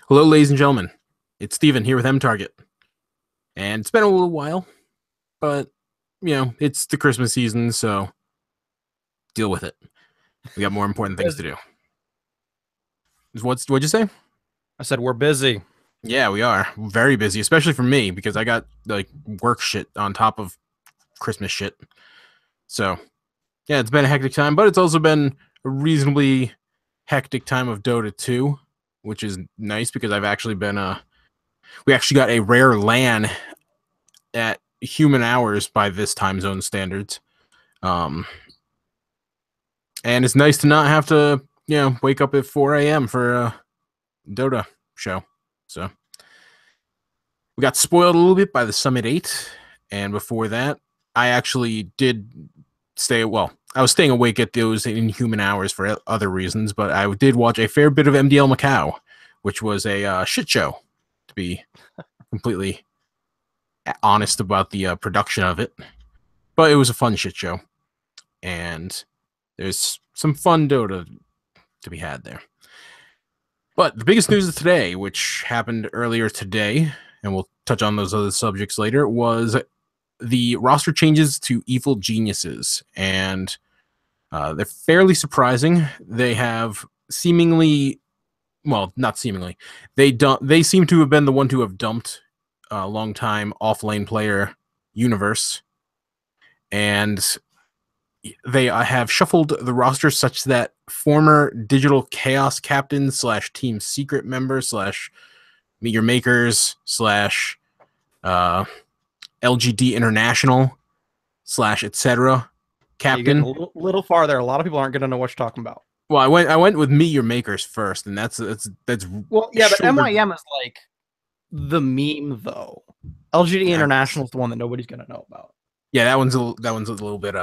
Hello, ladies and gentlemen. It's Steven here with MTarget. And it's been a little while, but, it's the Christmas season, so deal with it. We got more important things to do. What'd you say? I said we're busy. Yeah, we are. Very busy, especially for me, because I got, work shit on top of Christmas shit. So, yeah, it's been a hectic time, but it's also been a reasonably hectic time of Dota 2, which is nice because I've actually been, we actually got a rare LAN at human hours by this time zone standards. Um, and it's nice to not have to, wake up at 4 a.m. for a Dota show. So we got spoiled a little bit by the Summit 8. And before that, I actually did I was staying awake at those inhuman hours for other reasons, but I did watch a fair bit of MDL Macau, which was a shit show, to be completely honest about the production of it. But it was a fun shit show. And there's some fun Dota to be had there. But the biggest news of today, which happened earlier today, and we'll touch on those other subjects later, was the roster changes to Evil Geniuses. And they're fairly surprising. They have seemingly, well, not seemingly, they seem to have been the one to have dumped a long-time off-lane player Universe. And they have shuffled the roster such that former Digital Chaos captain / Team Secret member / Meet Your Makers / LGD International / etc. You're getting captain. a little farther. A lot of people aren't going to know what you're talking about. Well, I went with Meet Your Makers first, and that's well, yeah, but MYM is like the meme though. LGD International is the one that nobody's going to know about. Yeah, that one's a little bit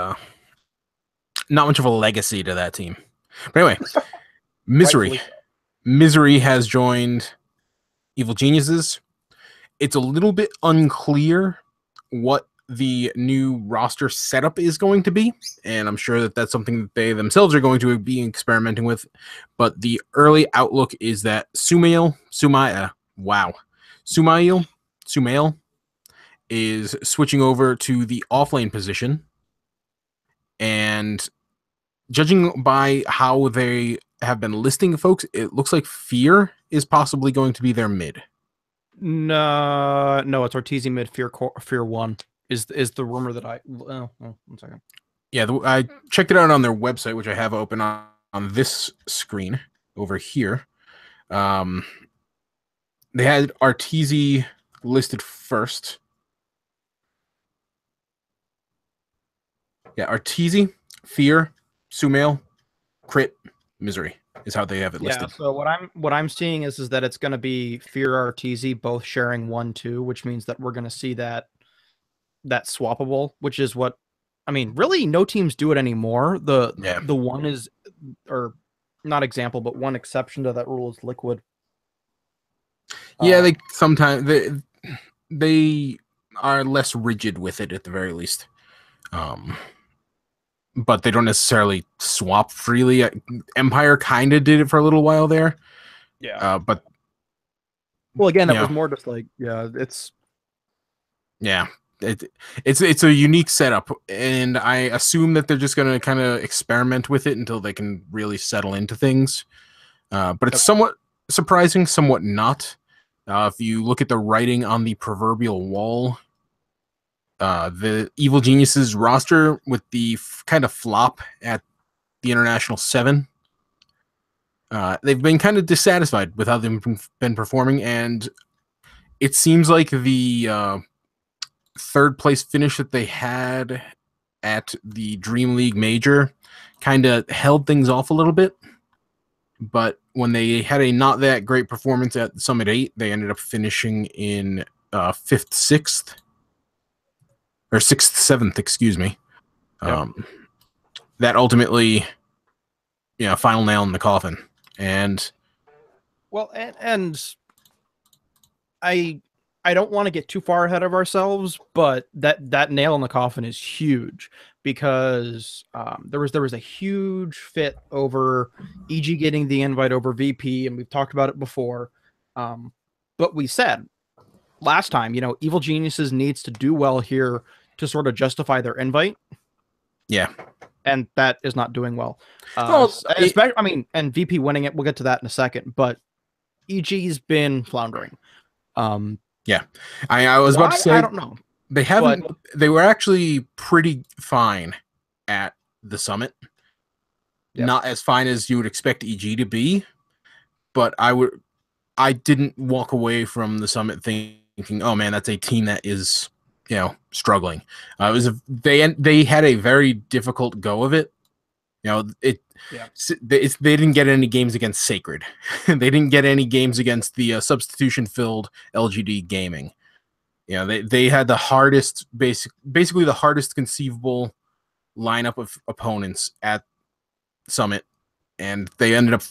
not much of a legacy to that team. But anyway, Misery has joined Evil Geniuses. It's a little bit unclear what the new roster setup is going to be, and I'm sure that that's something that they themselves are going to be experimenting with. But the early outlook is that Sumail is switching over to the offlane position, and judging by how they have been listing folks, it looks like Fear is possibly going to be their mid. No, it's Ortiz mid. Fear 1 is the rumor that I. Oh, 1 second. Yeah, I checked it out on their website, which I have open on this screen over here. They had Arteezy listed first. Yeah, Arteezy, Fear, Sumail, Crit, Misery is how they have it listed. Yeah, so what I'm seeing is that it's going to be Fear Arteezy both sharing 1-2, which means that we're going to see that swappable, which is what I mean. Really, no teams do it anymore. The one is, or not example, but one exception to that rule is Liquid. Yeah, they sometimes they are less rigid with it at the very least. But they don't necessarily swap freely. Empire kind of did it for a little while there. Yeah. But well, again, that was more just like, it's a unique setup, and I assume that they're just going to kind of experiment with it until they can really settle into things. But it's somewhat surprising, somewhat not. If you look at the writing on the proverbial wall, the Evil Geniuses roster with the kind of flop at the International 7, they've been kind of dissatisfied with how they've been performing, and it seems like the third place finish that they had at the Dream League Major kind of held things off a little bit. But when they had a not that great performance at Summit 8, they ended up finishing in 5th, 6th. Or 6th, 7th, excuse me. Yep. That ultimately, final nail in the coffin. And well, and I don't want to get too far ahead of ourselves, but that nail in the coffin is huge because there was a huge fit over EG getting the invite over VP, and we've talked about it before. But we said last time, Evil Geniuses needs to do well here to sort of justify their invite, Yeah. and that is not doing well. Well, Especially, and VP winning it, we'll get to that in a second, but EG's been floundering. Yeah. I was about to say, I don't know. They haven't. They were actually pretty fine at the summit. Yep. Not as fine as you would expect EG to be, but I didn't walk away from the summit thinking, "Oh man, that's a team that is, struggling." They had a very difficult go of it. They didn't get any games against Sacred. They didn't get any games against the substitution filled LGD Gaming. They had the hardest, basically the hardest conceivable lineup of opponents at Summit, and they ended up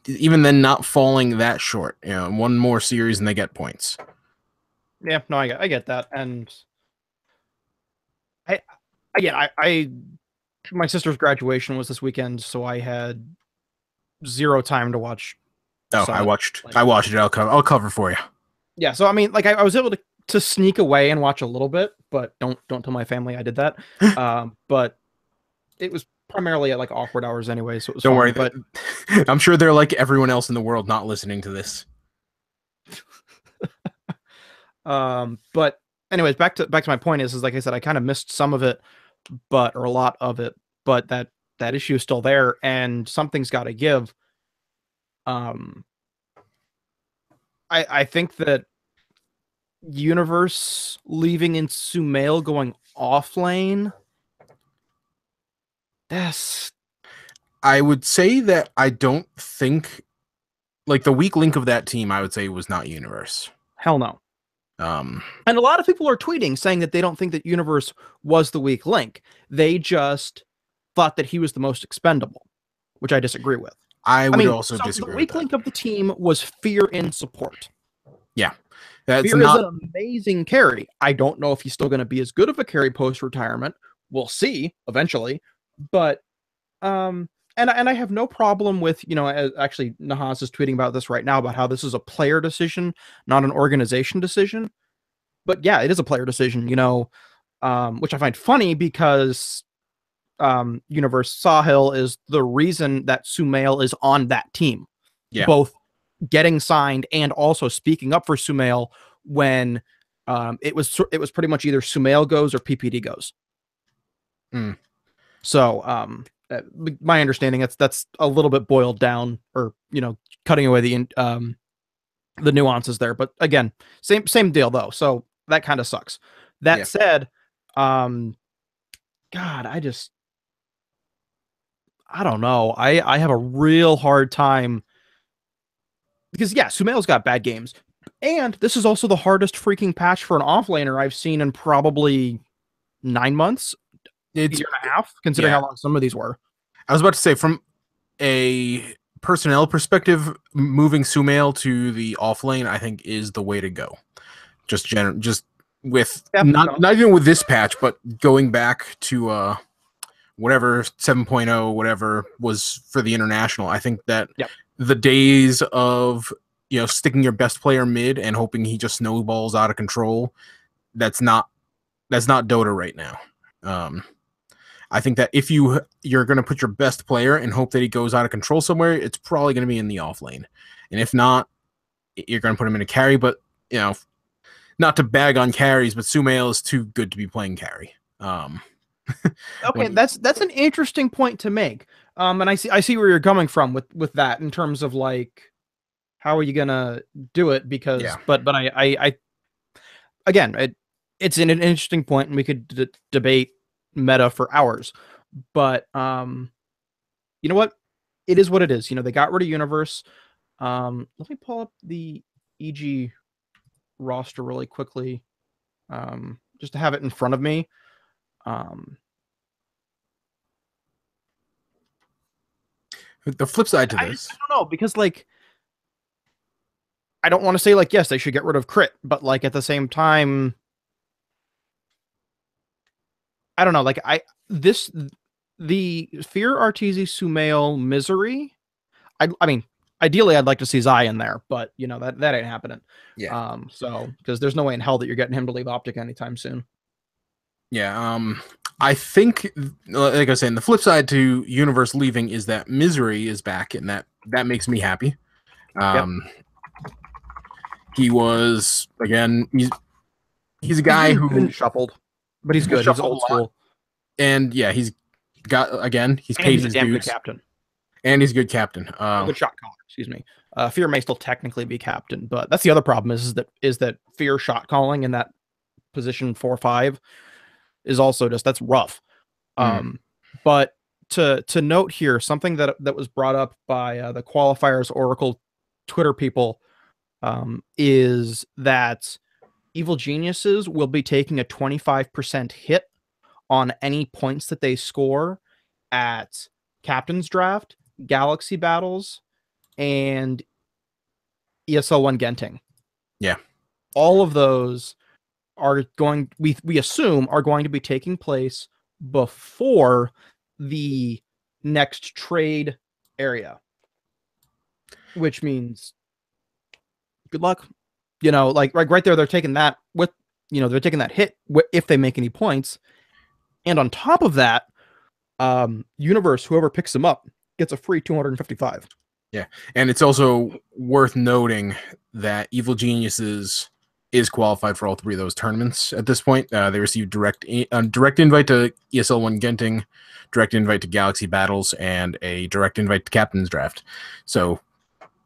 even then not falling that short. One more series and they get points. Yeah, no, I get that, and I my sister's graduation was this weekend, so I had zero time to watch. Oh, Summit. I watched it. I'll cover for you. Yeah, so I mean, like I was able to sneak away and watch a little bit, but don't tell my family I did that. But it was primarily at like awkward hours anyway, so it was don't worry. But I'm sure they're like everyone else in the world not listening to this. But anyways, back to my point is like I said, I kind of missed some of it, or a lot of it, but that issue is still there, and something's got to give. I think that Universe leaving in Sumail going off lane. I would say that I don't think, like, the weak link of that team, I would say was not Universe. Hell no. And a lot of people are tweeting saying that they don't think that Universe was the weak link. They just thought that he was the most expendable, which I disagree with. I would also disagree. The weak link of the team was Fear in support. Yeah. Fear is an amazing carry. I don't know if he's still going to be as good of a carry post-retirement. We'll see eventually. But and I have no problem with, actually Nahas is tweeting about this right now about how this is a player decision, not an organization decision. But yeah, it is a player decision, which I find funny because Universe Sahil is the reason that Sumail is on that team. Yeah. Both getting signed and also speaking up for Sumail when it was pretty much either Sumail goes or PPD goes. So my understanding that's a little bit boiled down, or cutting away the nuances there. But again, same deal though. So that kind of sucks. That said, God, I don't know. I have a real hard time because Sumail's got bad games, and this is also the hardest freaking patch for an offlaner I've seen in probably 9 months. It's a year and a half, considering how long some of these were. I was about to say, from a personnel perspective, moving Sumail to the off lane, I think, is the way to go. Just with not even with this patch, but going back to whatever 7.0, whatever was for the international. I think that the days of sticking your best player mid and hoping he just snowballs out of control, that's not Dota right now. I think that if you're going to put your best player and hope that he goes out of control somewhere, it's probably going to be in the off lane. And if not, you're going to put him in a carry. But, not to bag on carries, but Sumail is too good to be playing carry. Okay, that's an interesting point to make. And I see where you're coming from with that in terms of like, how are you going to do it? Because, but I again, it's an interesting point, and we could debate meta for hours, but you know what, it is what it is. They got rid of Universe. Let me pull up the EG roster really quickly, just to have it in front of me. The flip side to this, I don't know, because like I don't want to say like yes they should get rid of Crit, but like at the same time I don't know, like the Fear Arteezy Sumail misery. I mean, Ideally, I'd like to see Zai in there, but you know that ain't happening. Yeah. So because there's no way in hell that you're getting him to leave Optic anytime soon. Yeah. I think, like I was saying, the flip side to Universe leaving is that Misery is back, and that makes me happy. He was again. He's a guy He's who been shuffled, but he's good. He's old school, and yeah, he's he's and paid he's a his damn dues, good captain. and he's a good captain. Good shot caller. Excuse me. Fear may still technically be captain, but that's the other problem is that Fear shot calling in that position 4-5 is also just that's rough. But to note here, something that was brought up by the qualifiers Oracle Twitter people is that Evil Geniuses will be taking a 25% hit on any points that they score at Captain's Draft, Galaxy Battles, and ESL1 Genting. Yeah. All of those are we assume are going to be taking place before the next trade area, which means good luck. You know, like right there, they're taking that with, you know, they're taking that hit if they make any points. And on top of that, Universe, whoever picks them up, gets a free 255. Yeah. And it's also worth noting that Evil Geniuses is qualified for all three of those tournaments at this point. They received direct invite to ESL1 Genting, direct invite to Galaxy Battles, and a direct invite to Captain's Draft. So,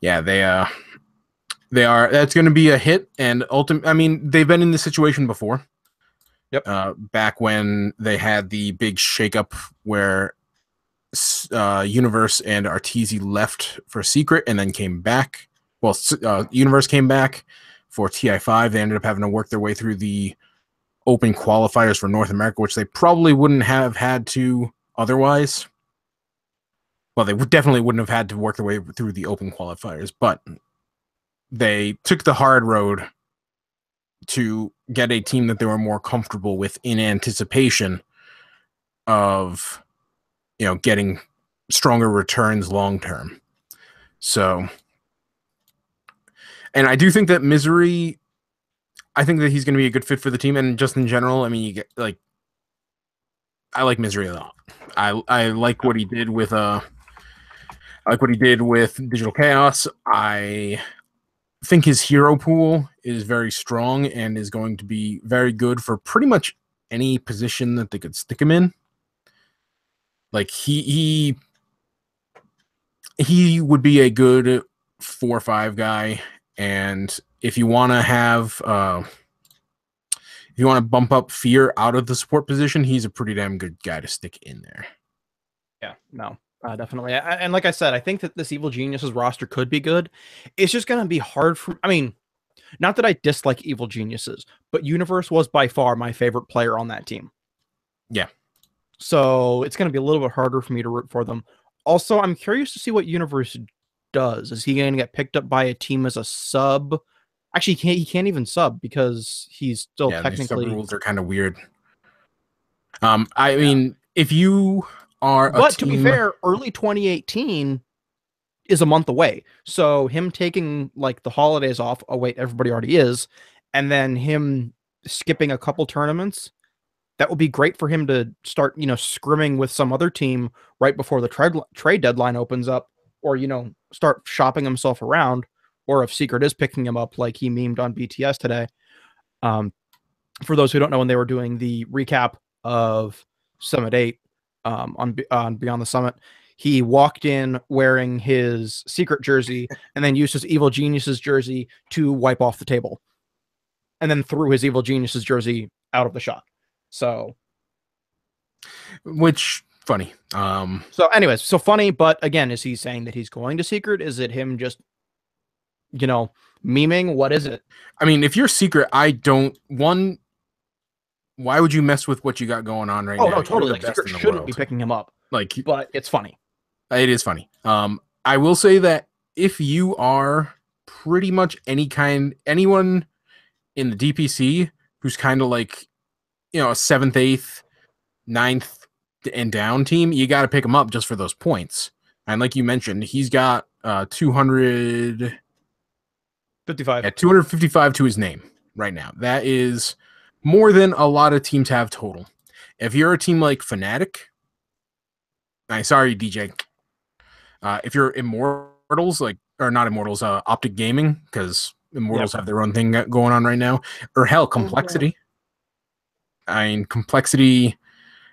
yeah, they are. That's going to be a hit. And I mean, they've been in this situation before. Yep. Back when they had the big shakeup where Universe and Arteezy left for Secret and then came back. Well, Universe came back for TI5. They ended up having to work their way through the open qualifiers for North America, which they probably wouldn't have had to otherwise. Well, they definitely wouldn't have had to work their way through the open qualifiers, but they took the hard road to get a team that they were more comfortable with in anticipation of, you know, getting stronger returns long term. So, and I do think that Misery, I think that he's going to be a good fit for the team. And just in general, I mean, you get like, I like Misery a lot. I like what he did with Digital Chaos. I think his hero pool is very strong and is going to be very good for pretty much any position that they could stick him in. Like he would be a good 4-5 guy, and if you want to have if you want to bump up Fear out of the support position, he's a pretty damn good guy to stick in there. Yeah, no, definitely. And like I said, I think that this Evil Geniuses roster could be good. It's just going to be hard for, I mean, not that I dislike Evil Geniuses, but Universe was by far my favorite player on that team. Yeah. So it's going to be a little bit harder for me to root for them. Also, I'm curious to see what Universe does. Is he going to get picked up by a team as a sub? Actually, he can't even sub because he's still technically. Sub rules are kind of weird. I mean, if you are, to be fair, early 2018 is a month away. So him taking like the holidays off. Oh wait, everybody already is, and then him skipping a couple tournaments. That would be great for him to start, you know, scrimming with some other team right before the trade deadline opens up, or, you know, start shopping himself around, or if Secret is picking him up like he memed on BTS today. For those who don't know, when they were doing the recap of Summit 8 on Beyond the Summit, he walked in wearing his Secret jersey and then used his Evil Geniuses jersey to wipe off the table, and then threw his Evil Geniuses jersey out of the shot. So, which funny. So anyways, so funny, but again, is he saying that he's going to Secret? Is it him just, you know, memeing? What is it? I mean, if you're Secret, why would you mess with what you got going on right now? Oh, no, totally. Like, Secret shouldn't be picking him up. Like, but it's funny. It is funny. I will say that if you are pretty much anyone in the DPC who's kind of like, you know, a 7th, 8th, 9th and down team, you got to pick him up just for those points. And like you mentioned, he's got 200, 55. yeah, 255 to his name right now. That is more than a lot of teams have total. If you're a team like Fnatic, sorry, DJ. If you're Immortals, like, or not Immortals, Optic Gaming, because Immortals have their own thing going on right now, or hell, Complexity. I mean, Complexity.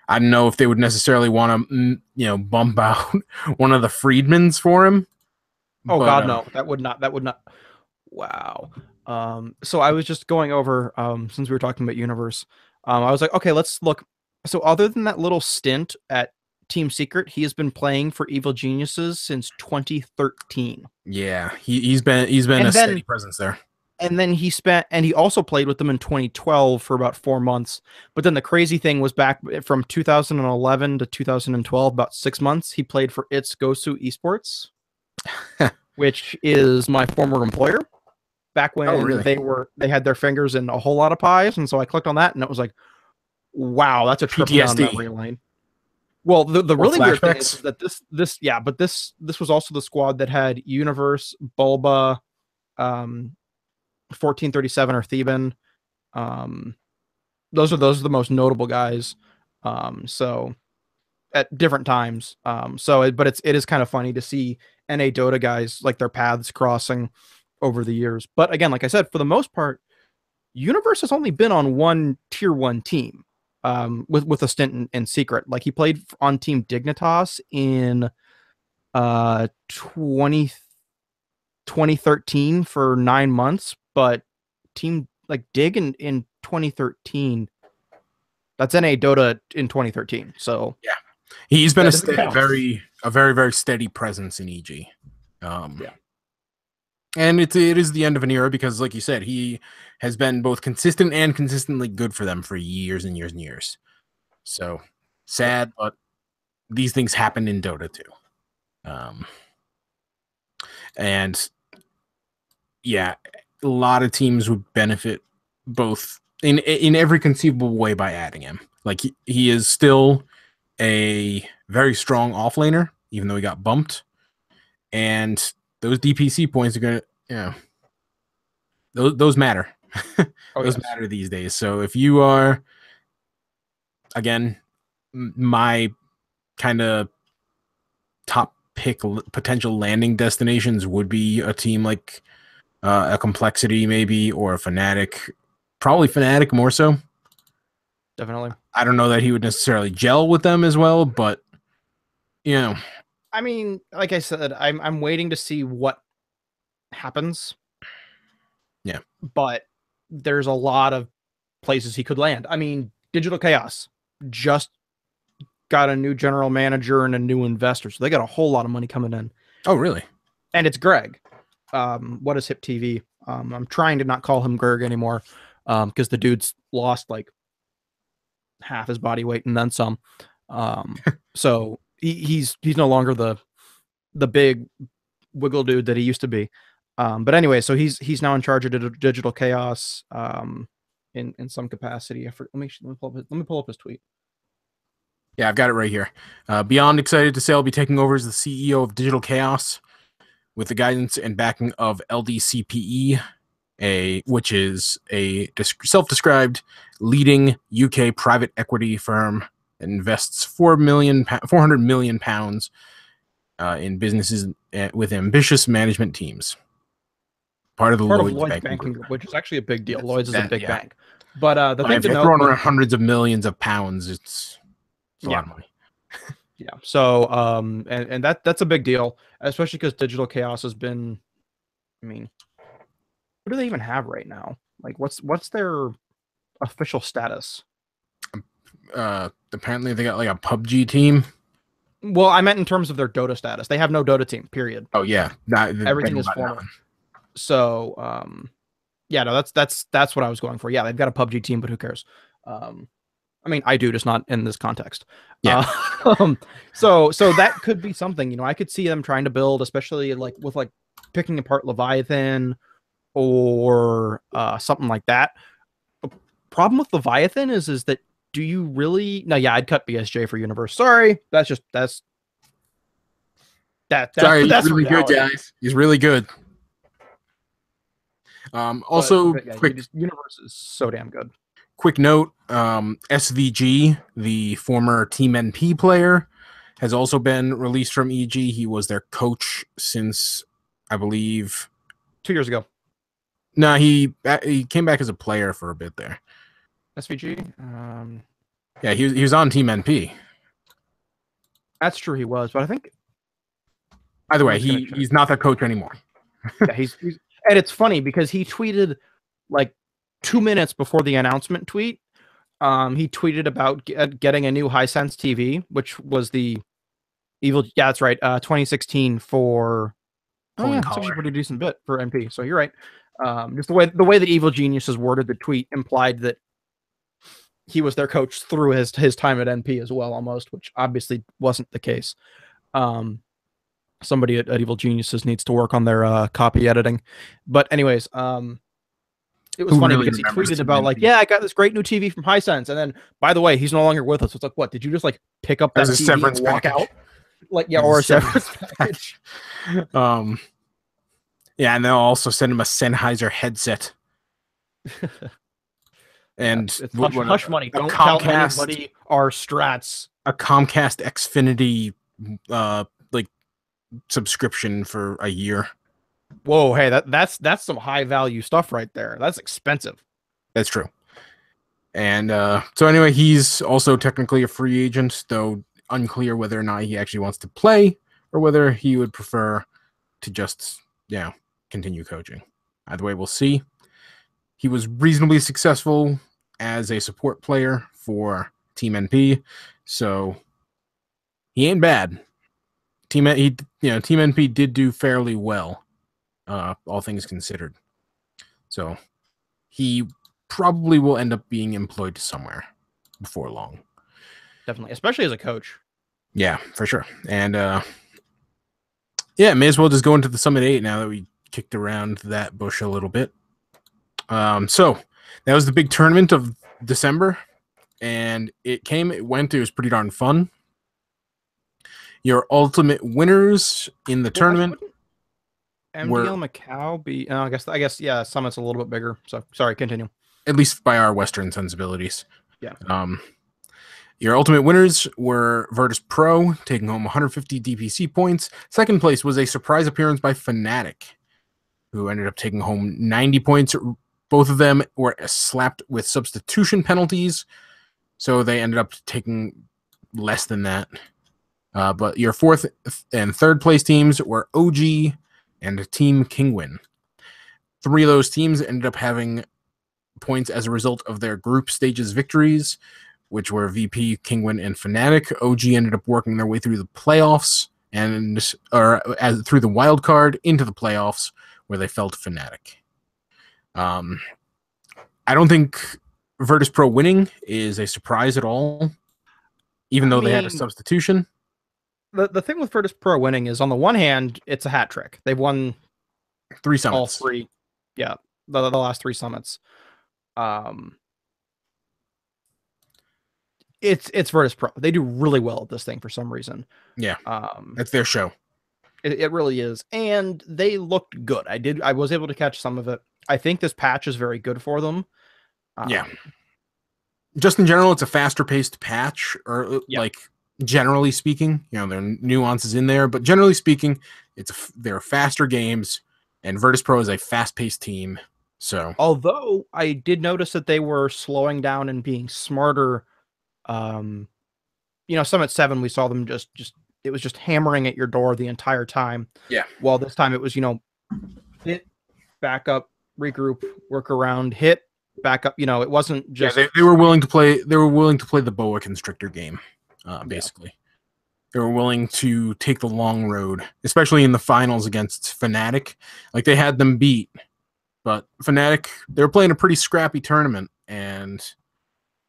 I don't know if they would necessarily want to, bump out one of the Freedmans for him. Oh but, God, no, that would not. That would not. Wow. So I was just going over, since we were talking about Universe, I was like, okay, let's look. So other than that little stint at Team Secret, he has been playing for Evil Geniuses since 2013. Yeah, he's been a steady presence there. And then he also played with them in 2012 for about 4 months. But then the crazy thing was back from 2011 to 2012, about 6 months, he played for It's Gosu Esports, which is my former employer. Back when they had their fingers in a whole lot of pies, and so I clicked on that, and it was like, wow, that's a trip down memory lane. Well, the really weird thing is that this was also the squad that had Universe, Bulba, 1437 or Theban. Those are the most notable guys. So at different times. But it is kind of funny to see NA Dota guys, like, their paths crossing over the years. But again, like I said, for the most part, Universe has only been on one tier 1 team, with a stint in Secret. Like, he played on Team Dignitas in 2013 for 9 months, but Team like Dig in 2013, that's NA Dota in 2013. So yeah, he's been a very very steady presence in EG. And it is the end of an era because, like you said, he has been both consistent and consistently good for them for years and years and years. So sad, but these things happen in Dota too. And yeah, a lot of teams would benefit both in every conceivable way by adding him. Like, he is still a very strong offlaner, even though he got bumped. And those DPC points are gonna, those matter. Those matter these days. So if you are, again, my kind of top pick potential landing destinations would be a team like a Complexity maybe, or a Fnatic. Probably Fnatic more so. Definitely. I don't know that he would necessarily gel with them as well, but I mean, like I said, I'm waiting to see what happens. Yeah. But there's a lot of places he could land. I mean, Digital Chaos just got a new general manager and a new investor, so they got a whole lot of money coming in. Oh, really? And it's Greg. What is Hip TV? I'm trying to not call him Greg anymore, because the dude's lost like half his body weight and then some. So he's no longer the big wiggle dude that he used to be. But anyway, so he's now in charge of Digital Chaos, in some capacity. Let me pull up his tweet. Yeah, I've got it right here. Beyond excited to say I'll be taking over as the CEO of Digital Chaos with the guidance and backing of LDCPE, which is a self-described leading UK private equity firm that invests £400 million in businesses with ambitious management teams. Part of the Lloyd's banking group, which is actually a big deal. Lloyd's is a big bank. But the thing if you're throwing around hundreds of millions of pounds, it's a lot of money. Yeah. So and that's a big deal, especially because Digital Chaos has been, I mean, what do they even have right now? Like, what's their official status? Apparently they got like a PUBG team. Well, I meant in terms of their Dota status. They have no Dota team, period. Oh yeah. Everything is former. So yeah, no, that's what I was going for. Yeah, they've got a PUBG team, but who cares? I mean, I do, just not in this context. Yeah. So that could be something. I could see them trying to build, especially with picking apart Leviathan or something like that. The problem with Leviathan is that, do you really? No, yeah, I'd cut BSJ for Universe. Sorry, that's Sorry, he's that's really good, reality. guys. He's really good. Also, But yeah, quick Universe is so damn good. quick note: SVG, the former Team NP player, has also been released from EG. He was their coach since, I believe, 2 years ago. No, he came back as a player for a bit there. SVG. Yeah, he was on Team NP. That's true. He was, but I think Either way, I'm just gonna check. he's not their coach anymore. Yeah, he's and it's funny because he tweeted like 2 minutes before the announcement tweet. He tweeted about getting a new Hisense TV, which was the evil. Yeah, that's right. 2016 for. Oh Full yeah, in that's actually a color. pretty decent bit for MP. So you're right. Just the way that Evil Geniuses worded the tweet implied that he was their coach through his time at NP as well, almost, which obviously wasn't the case. Somebody at Evil Geniuses needs to work on their copy editing. But anyways, it was Who funny really because he remembers tweeted Team about like, NP? yeah, I got this great new TV from Hisense, and then by the way, he's no longer with us. It's like, what? Did you just like pick up That that was a TV severance and walk package. out? Like, yeah, That was or a a severance package. package. Yeah, and they'll also send him a Sennheiser headset. Yeah, And it's hush money. a Don't tell Comcast, anybody our strats. a Comcast Xfinity, like subscription for a year. Whoa, hey, that's some high value stuff right there. That's expensive. That's true. And so anyway, he's also technically a free agent, though unclear whether or not he actually wants to play or whether he would prefer to just, continue coaching. Either way, we'll see. He was reasonably successful as a support player for Team NP, so he ain't bad. Team NP did do fairly well, all things considered. So he probably will end up being employed somewhere before long. Definitely, especially as a coach. Yeah, for sure. And may as well just go into the Summit 8 now that we kicked around that bush a little bit. So that was the big tournament of December, and it went, it was pretty darn fun. Your ultimate winners in the tournament MDL Macau be? I guess yeah. Summit's a little bit bigger. So sorry, continue. At least by our Western sensibilities. Yeah. Your ultimate winners were Virtus Pro, taking home 150 DPC points. Second place was a surprise appearance by Fnatic, who ended up taking home 90 points. Both of them were slapped with substitution penalties, so they ended up taking less than that. But your fourth and third place teams were OG and Team Kingwin. 3 of those teams ended up having points as a result of their group stages victories, which were VP, Kingwin, and Fnatic. OG ended up working their way through the playoffs through the wild card into the playoffs, where they fell to Fnatic. I don't think Virtus Pro winning is a surprise at all, even though they had a substitution. The thing with Virtus Pro winning is, on the one hand, it's a hat trick. They've won 3 summits. All 3. Yeah, the last 3 summits. It's Virtus Pro. They do really well at this thing for some reason. Yeah, that's their show. It really is, and they looked good. I was able to catch some of it. I think this patch is very good for them. Yeah. Just in general, it's a faster paced patch, or like generally speaking, there are nuances in there, but generally speaking, they're faster games, and Virtus Pro is a fast paced team. So, although I did notice that they were slowing down and being smarter. Summit 7, we saw them just it was just hammering at your door the entire time. Yeah. Well, this time it was, hit, back up, regroup, work around, hit, back up. It wasn't just. Yeah, they were willing to play. They were willing to play the boa constrictor game, basically. Yeah. They were willing to take the long road, especially in the finals against Fnatic. Like, they had them beat, but Fnatic, they were playing a pretty scrappy tournament, and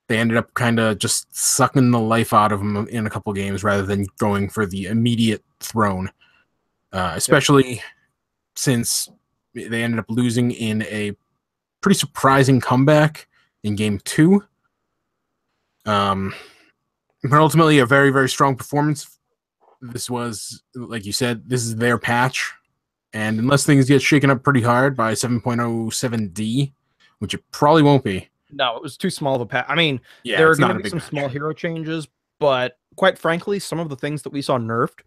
they ended up kind of just sucking the life out of them in a couple games rather than going for the immediate throne, especially since they ended up losing in a pretty surprising comeback in game 2. But ultimately a very, very strong performance this was, like you said, this is their patch. And unless things get shaken up pretty hard by 7.07D, which it probably won't be. No, it was too small of a patch. I mean, Yeah, there are it's going not to a be big some patch. small hero changes, but quite frankly, some of the things that we saw nerfed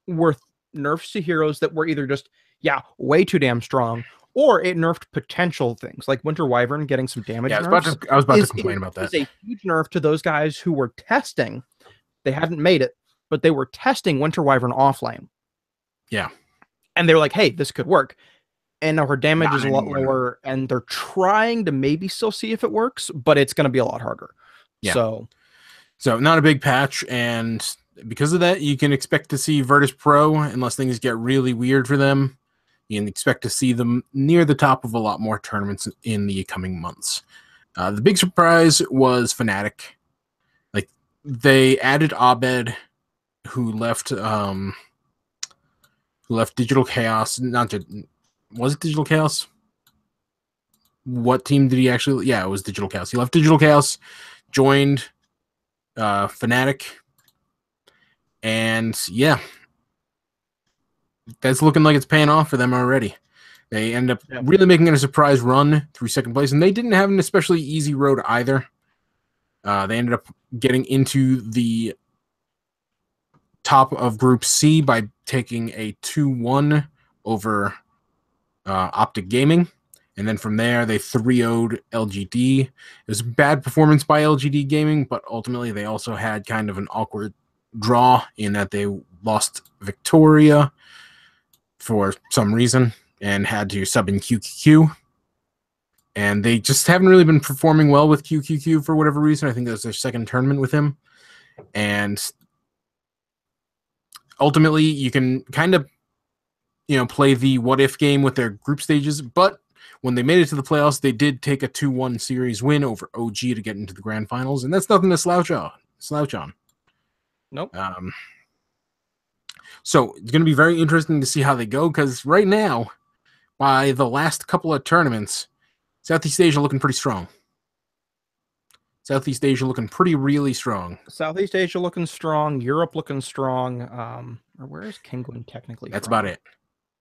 were nerfs to heroes that were either just, yeah, way too damn strong, or it nerfed potential things like Winter Wyvern getting some damage Yeah, nerfs. I was about to complain about that. Is a huge nerf to those guys who were testing. They hadn't made it, but they were testing Winter Wyvern offlane. Yeah. And they were like, hey, this could work. And now her damage Not is a lot anymore. lower, and they're trying to maybe still see if it works, but it's going to be a lot harder. Yeah. So not a big patch, and because of that, you can expect to see Virtus Pro, unless things get really weird for them. You can expect to see them near the top of a lot more tournaments in the coming months. The big surprise was Fnatic. Like, they added Abed, who left Digital Chaos. Was it Digital Chaos? What team did he actually? Yeah, it was Digital Chaos. He left Digital Chaos, joined Fnatic, and yeah, that's looking like it's paying off for them already. They end up really making it a surprise run through second place, and they didn't have an especially easy road either. They ended up getting into the top of Group C by taking a 2-1 over Optic Gaming. And then from there, they 3-0'd LGD. It was a bad performance by LGD Gaming, but ultimately they also had kind of an awkward draw in that they lost Victoria for some reason and had to sub in QQQ. And they just haven't really been performing well with QQQ for whatever reason. I think that was their second tournament with him. And ultimately, you can kind of, play the what-if game with their group stages, but when they made it to the playoffs, they did take a 2-1 series win over OG to get into the grand finals, and that's nothing to slouch on. Nope. So it's going to be very interesting to see how they go, because right now, by the last couple of tournaments, Southeast Asia looking pretty strong. Southeast Asia looking really strong. Southeast Asia looking strong. Europe looking strong. Or where is Kinguin technically? That's from? about it.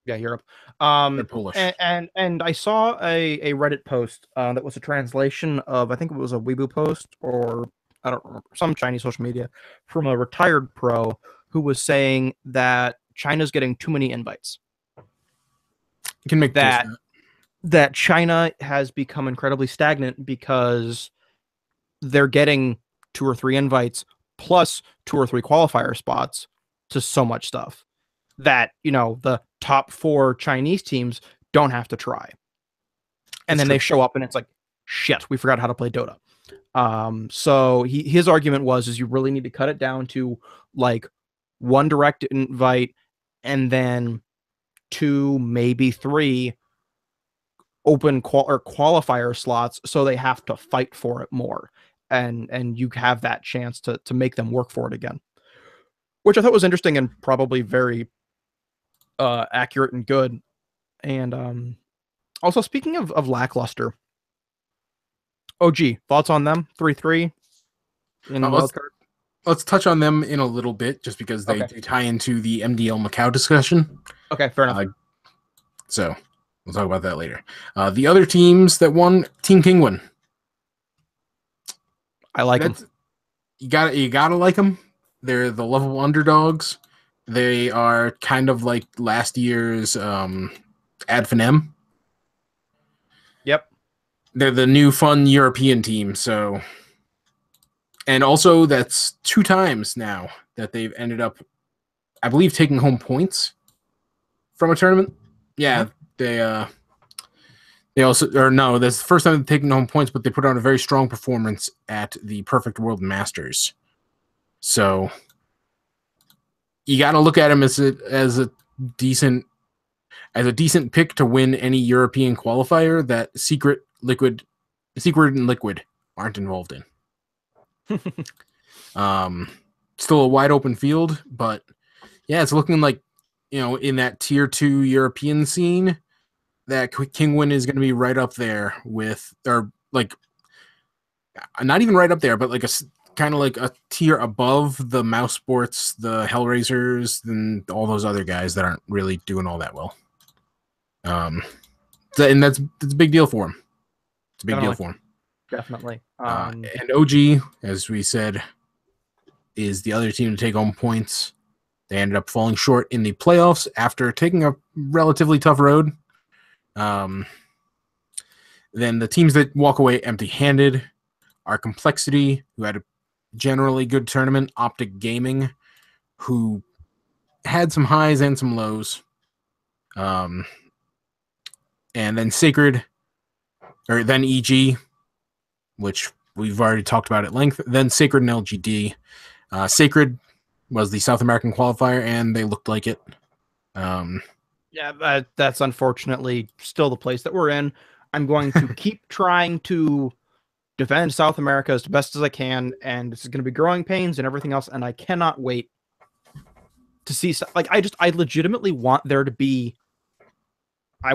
Yeah, Europe. They're Polish. And I saw a Reddit post that was a translation of, I think it was a Weibo post, or I don't remember, some Chinese social media, from a retired pro who was saying that China's getting too many invites. You can make that China has become incredibly stagnant because they're getting 2 or 3 invites plus 2 or 3 qualifier spots to so much stuff that, the top 4 Chinese teams don't have to try. And then they show up and it's like, shit, we forgot how to play Dota. So his argument was you really need to cut it down to like 1 direct invite and then 2, maybe 3 open qualifier slots, so they have to fight for it more, and you have that chance to make them work for it again, which I thought was interesting and probably very accurate and good. And also, speaking of lackluster, OG, thoughts on them? 3-3 in wildcard. Let's touch on them in a little bit, just because they tie into the MDL Macau discussion. Okay, fair enough. So we'll talk about that later. The other teams that won, Team Kinguin. I like them. You gotta like them. They're the lovable underdogs. They are kind of like last year's Adfinem. Yep. They're the new fun European team. So, and also that's 2 times now that they've ended up, I believe, taking home points from a tournament. Yeah, they also, or no, that's the first time they've taken home points, but they put on a very strong performance at the Perfect World Masters. So you got to look at them as a decent pick to win any European qualifier that Secret and Liquid aren't involved in. Still a wide open field, but yeah, it's looking like, in that tier 2 European scene, that Kinguin is going to be right up there with, or like, not even right up there, but like kind of like a tier above the Mouse Sports, the Hellraisers, and all those other guys that aren't really doing all that well. And that's a big deal for him. It's a big deal for him. Definitely. And OG, as we said, is the other team to take home points. They ended up falling short in the playoffs after taking a relatively tough road. Then the teams that walk away empty-handed are Complexity, who had a generally good tournament, Optic Gaming, who had some highs and some lows. And then Sacred, or then EG, which we've already talked about at length. Then Sacred and LGD. Sacred was the South American qualifier, and they looked like it. Yeah, that's unfortunately still the place that we're in. I'm going to keep trying to defend South America as best as I can, and this is going to be growing pains and everything else, and I cannot wait to see. Like, I legitimately want there to be. I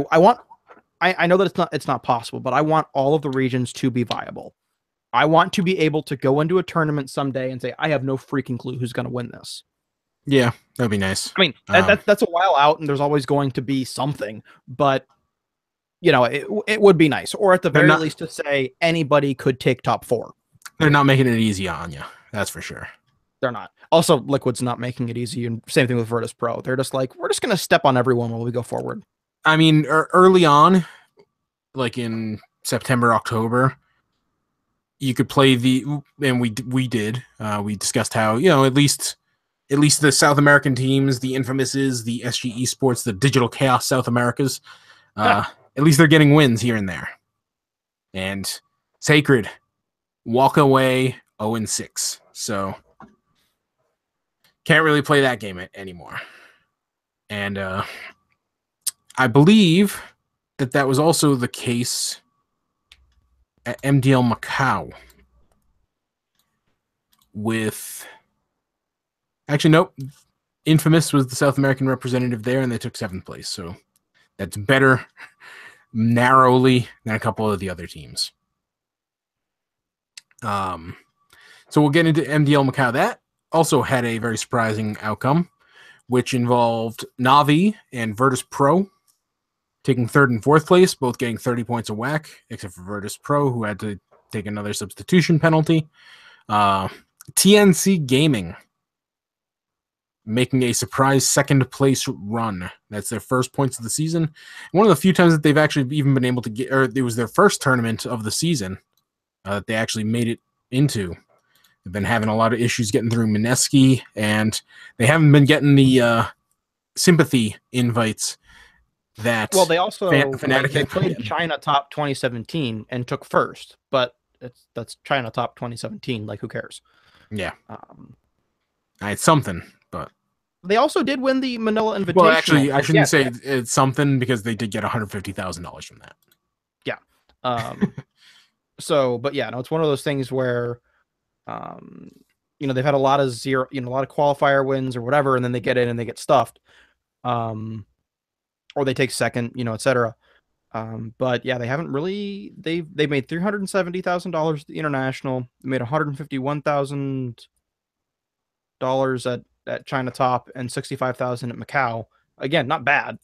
know that it's not possible, but I want all of the regions to be viable. I want to be able to go into a tournament someday and say, I have no freaking clue who's going to win this. Yeah, that'd be nice. I mean, that's a while out, and there's always going to be something, but you know, it would be nice, or at the very least to say anybody could take top 4. They're not making it easy on you. That's for sure. They're not. Also, Liquid's not making it easy, and same thing with Virtus Pro. They're just like, we're just going to step on everyone while we go forward. I mean, early on, like in September, October, you could play and we did. We discussed how, you know, at least the South American teams, the Infamouses, the SG Esports, the Digital Chaos South Americas, at least they're getting wins here and there. And Sacred walk away 0-6. So can't really play that game anymore. And I believe that was also the case at MDL Macau with... Actually, nope. Infamous was the South American representative there, and they took 7th place. So that's better narrowly than a couple of the other teams. So we'll get into MDL Macau. That also had a very surprising outcome, which involved Navi and Virtus Pro taking 3rd and 4th place, both getting 30 points a whack, except for Virtus Pro, who had to take another substitution penalty. TNC Gaming making a surprise 2nd place run. That's their first points of the season. One of the few times that they've actually even been able to get, or it was their first tournament of the season that they actually made it into. They've been having a lot of issues getting through Mineski, and they haven't been getting the sympathy invites that... Well, they also they played China Top 2017 and took 1st, but that's China Top 2017. Like, who cares? Yeah. It's something, but... They also did win the Manila Invitational. Well, actually, I shouldn't say it's something, because they did get $150,000 from that. Yeah. So, but yeah, no, it's one of those things where, you know, they've had a lot of a lot of qualifier wins or whatever, and then they get in and they get stuffed, or they take 2nd, you know, etc. But yeah, they haven't really. They made $370,000 at the international. They made $151,000 at China Top and $65,000 at Macau. Again, not bad.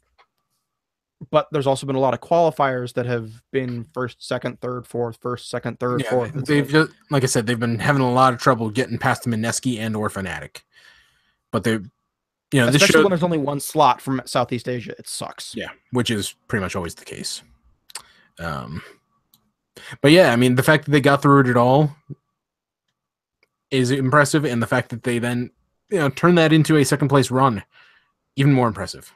But there's also been a lot of qualifiers that have been 1st, 2nd, 3rd, 4th, 1st, 2nd, 3rd, 4th. They've just, like I said, they've been having a lot of trouble getting past the Mineski and or Fnatic. But they, you know, especially when there's only one slot from Southeast Asia, it sucks. Yeah, which is pretty much always the case. But yeah, I mean, the fact that they got through it at all is impressive, and the fact that they then, you know, turned that into a 2nd place run, even more impressive.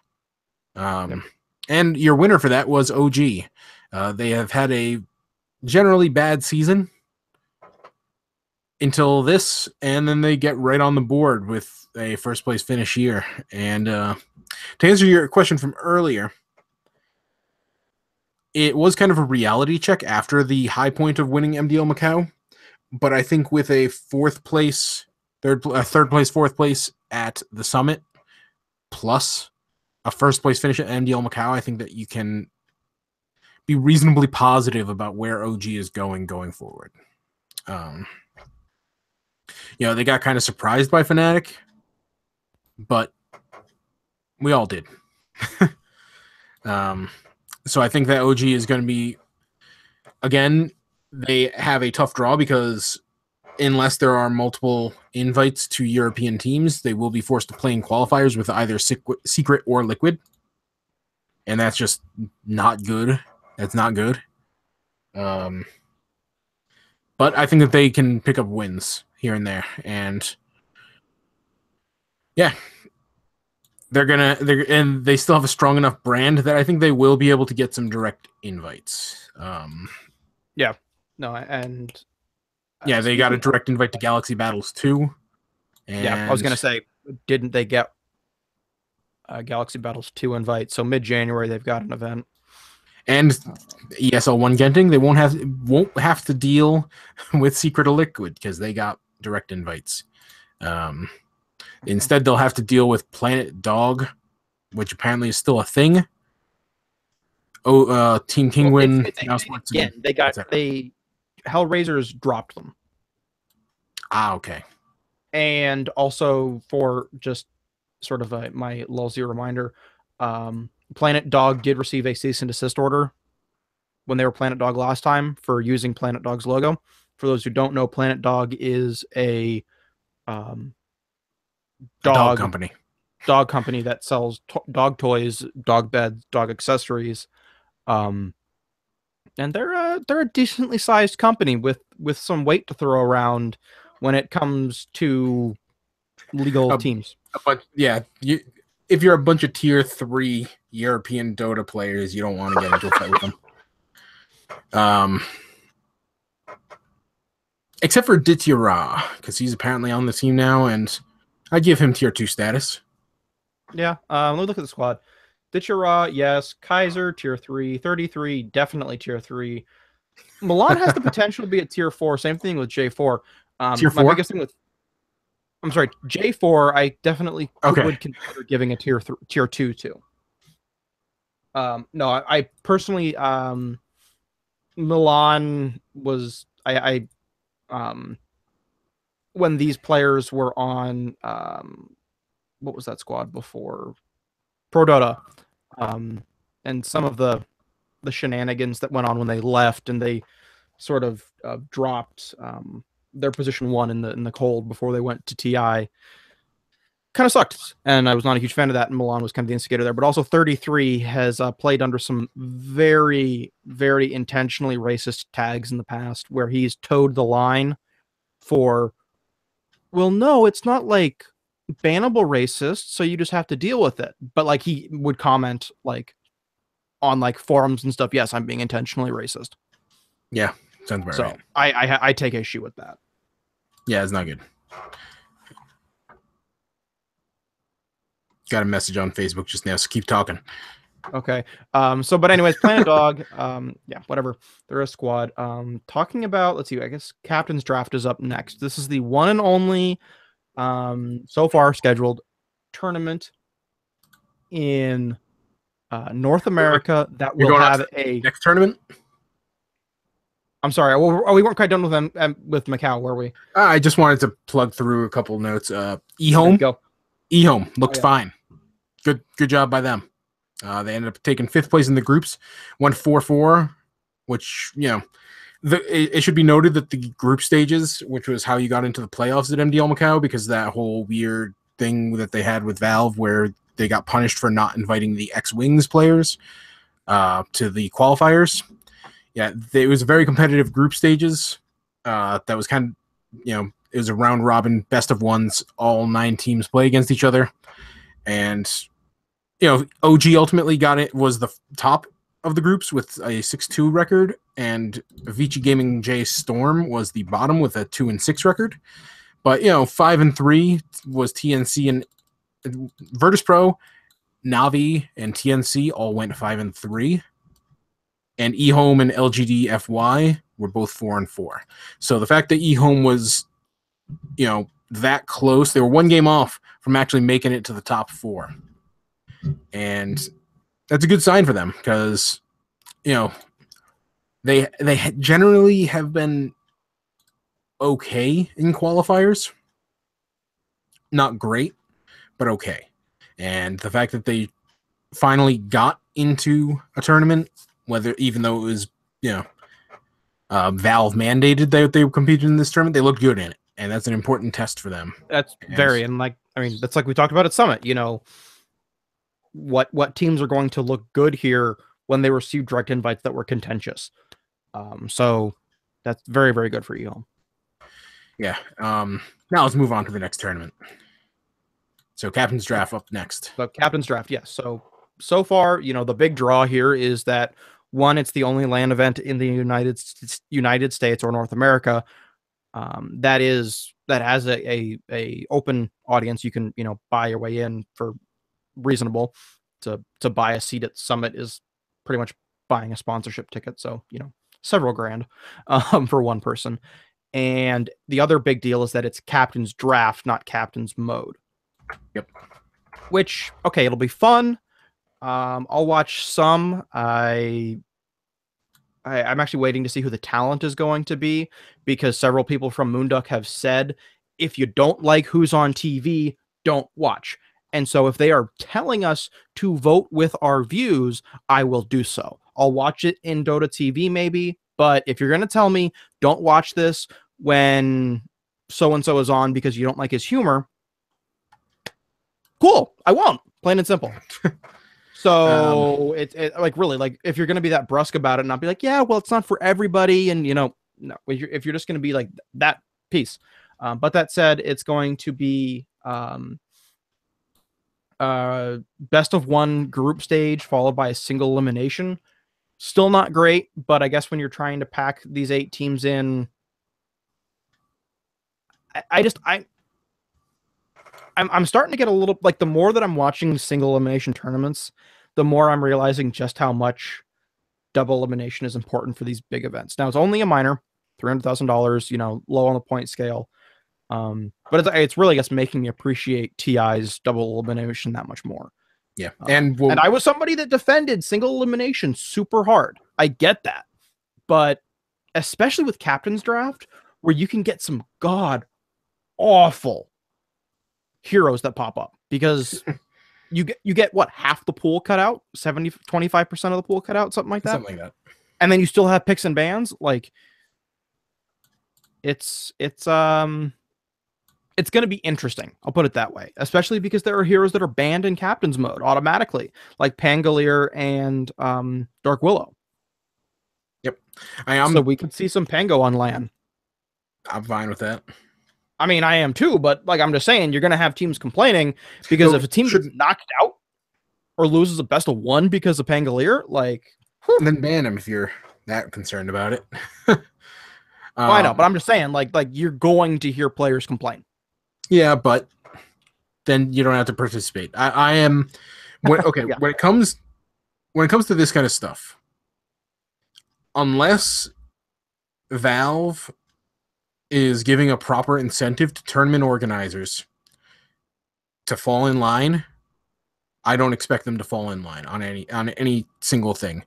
And your winner for that was OG. They have had a generally bad season until this, and then they get right on the board with a 1st place finish here. And to answer your question from earlier, it was kind of a reality check after the high point of winning MDL Macau, but I think with a 4th place, 3rd place, 4th place at the summit, plus a 1st place finish at MDL Macau, I think that you can be reasonably positive about where OG is going forward. they got kind of surprised by Fnatic, but we all did. So I think that OG is going to be, again, they have a tough draw because unless there are multiple invites to European teams, they will be forced to play in qualifiers with either Secret or Liquid. And that's just not good. That's not good. But I think that they can pick up wins here and there. And yeah, and they still have a strong enough brand that I think they will be able to get some direct invites. Yeah. No, and yeah, they got a direct invite to Galaxy Battles 2. And yeah, I was gonna say, didn't they get Galaxy Battles 2 invite? So mid-January they've got an event. And ESL 1 Genting, they won't have to deal with Secret or Liquid because they got direct invites. Instead, they'll have to deal with Planet Dog, which apparently is still a thing. Team Kingwin. Hellraisers dropped them. Okay. And also, for just sort of my lulzy reminder, Planet Dog did receive a cease and desist order when they were Planet Dog last time for using Planet Dog's logo. For those who don't know, Planet Dog is a dog company that sells dog toys, dog beds, dog accessories, and they're a decently sized company with some weight to throw around when it comes to legal teams. But yeah, if you're a bunch of tier 3 European Dota players, you don't want to get into a fight with them. Except for Ditya, because he's apparently on the team now, and I give him tier 2 status. Yeah, let me look at the squad. Ditya, yes. Kaiser, tier 3. 33, definitely tier 3. Milan has the potential to be at tier 4. Same thing with J4. Tier 4? My biggest thing with... I'm sorry, J4, I definitely would consider giving a tier 2 to. No, I personally... Milan was... when these players were on... what was that squad before? Pro Dota. And some of the shenanigans that went on when they left and they sort of dropped their position 1 in the cold before they went to TI kind of sucked. And I was not a huge fan of that. And Milan was kind of the instigator there. But also 33 has played under some very, very intentionally racist tags in the past where he's towed the line for, well, no, it's not like bannable racist, so you just have to deal with it. But like he would comment like on like forums and stuff, yes, I'm being intentionally racist. Yeah, sounds about right. I take issue with that. Yeah, it's not good. Got a message on Facebook just now, so keep talking. Okay. But anyways, Planet Dog, yeah, whatever. They're a squad. Talking about, let's see, I guess Captain's Draft is up next. This is the one and only so far scheduled tournament in North America that will have a next tournament. I'm sorry, we weren't quite done with them with Macau, were we? I just wanted to plug through a couple notes. eHome looked fine. Good job by them. They ended up taking 5th place in the groups, went 4-4, which it should be noted that the group stages, which was how you got into the playoffs at MDL Macau, because that whole weird thing that they had with Valve where they got punished for not inviting the X-Wings players to the qualifiers. Yeah, it was very competitive group stages. That was kind of, it was a round robin, best of ones. All 9 teams play against each other. And, OG ultimately was the top of the groups with a 6-2 record. And Vici Gaming J Storm was the bottom with a 2-6 record. But, 5-3 was TNC and Virtus Pro, Navi, and TNC all went 5-3. And eHome and LGD FY were both 4-4. So the fact that eHome was, that close, they were 1 game off from actually making it to the top 4. And that's a good sign for them because, they generally have been okay in qualifiers. not great, but okay. And the fact that they finally got into a tournament, even though it was, Valve mandated that they competed in this tournament, they looked good in it, and that's an important test for them. That's and that's like we talked about at Summit. What teams are going to look good here when they receive direct invites that were contentious. So that's very, very good for you. Yeah. Now let's move on to the next tournament. So Captain's Draft up next. The Captain's Draft, yes. So far, the big draw here is that one, it's the only LAN event in the United States or North America that has a open audience. You can buy your way in for reasonable. To buy a seat at Summit is pretty much buying a sponsorship ticket. So several grand for one person. And the other big deal is that it's Captain's Draft, not Captain's Mode. Yep. Which, okay, it'll be fun. I'll watch some. I'm actually waiting to see who the talent is going to be, because several people from Moonduck have said, if you don't like who's on TV, don't watch. And so if they are telling us to vote with our views, I will do so. I'll watch it in Dota TV maybe, but if you're going to tell me don't watch this when so-and-so is on because you don't like his humor, cool, I won't. Plain and simple. So it's like, really, like, if you're going to be that brusque about it and not be like, yeah, well, it's not for everybody. And, no, if you're just going to be like that piece. But that said, it's going to be best of one group stage followed by a single elimination. Still not great, but I guess when you're trying to pack these 8 teams in, I'm starting to get a little, like, the more that I'm watching single elimination tournaments, the more I'm realizing just how much double elimination is important for these big events. Now, it's only a minor, $300,000, low on the point scale. But it's really, I guess, making me appreciate TI's double elimination that much more. Yeah. And I was somebody that defended single elimination super hard. I get that. But especially with Captain's Draft, where you can get some god awful heroes that pop up, because you get what, half the pool cut out, 25% of the pool cut out, something like that. And then you still have picks and bans. Like, it's going to be interesting. I'll put it that way, especially because there are heroes that are banned in Captain's Mode automatically, like Pangolier and Dark Willow. Yep. So we could see some Pango on LAN. I'm fine with that. I mean, I am too, but, like, I'm just saying, you're going to have teams complaining because if a team gets knocked out or loses a best of one because of Pangolier, like, then ban him if you're that concerned about it. I know, but I'm just saying, like you're going to hear players complain. Yeah, but then you don't have to participate. I am okay. Yeah. When it comes to this kind of stuff, unless Valve is giving a proper incentive to tournament organizers to fall in line, I don't expect them to fall in line on any single thing.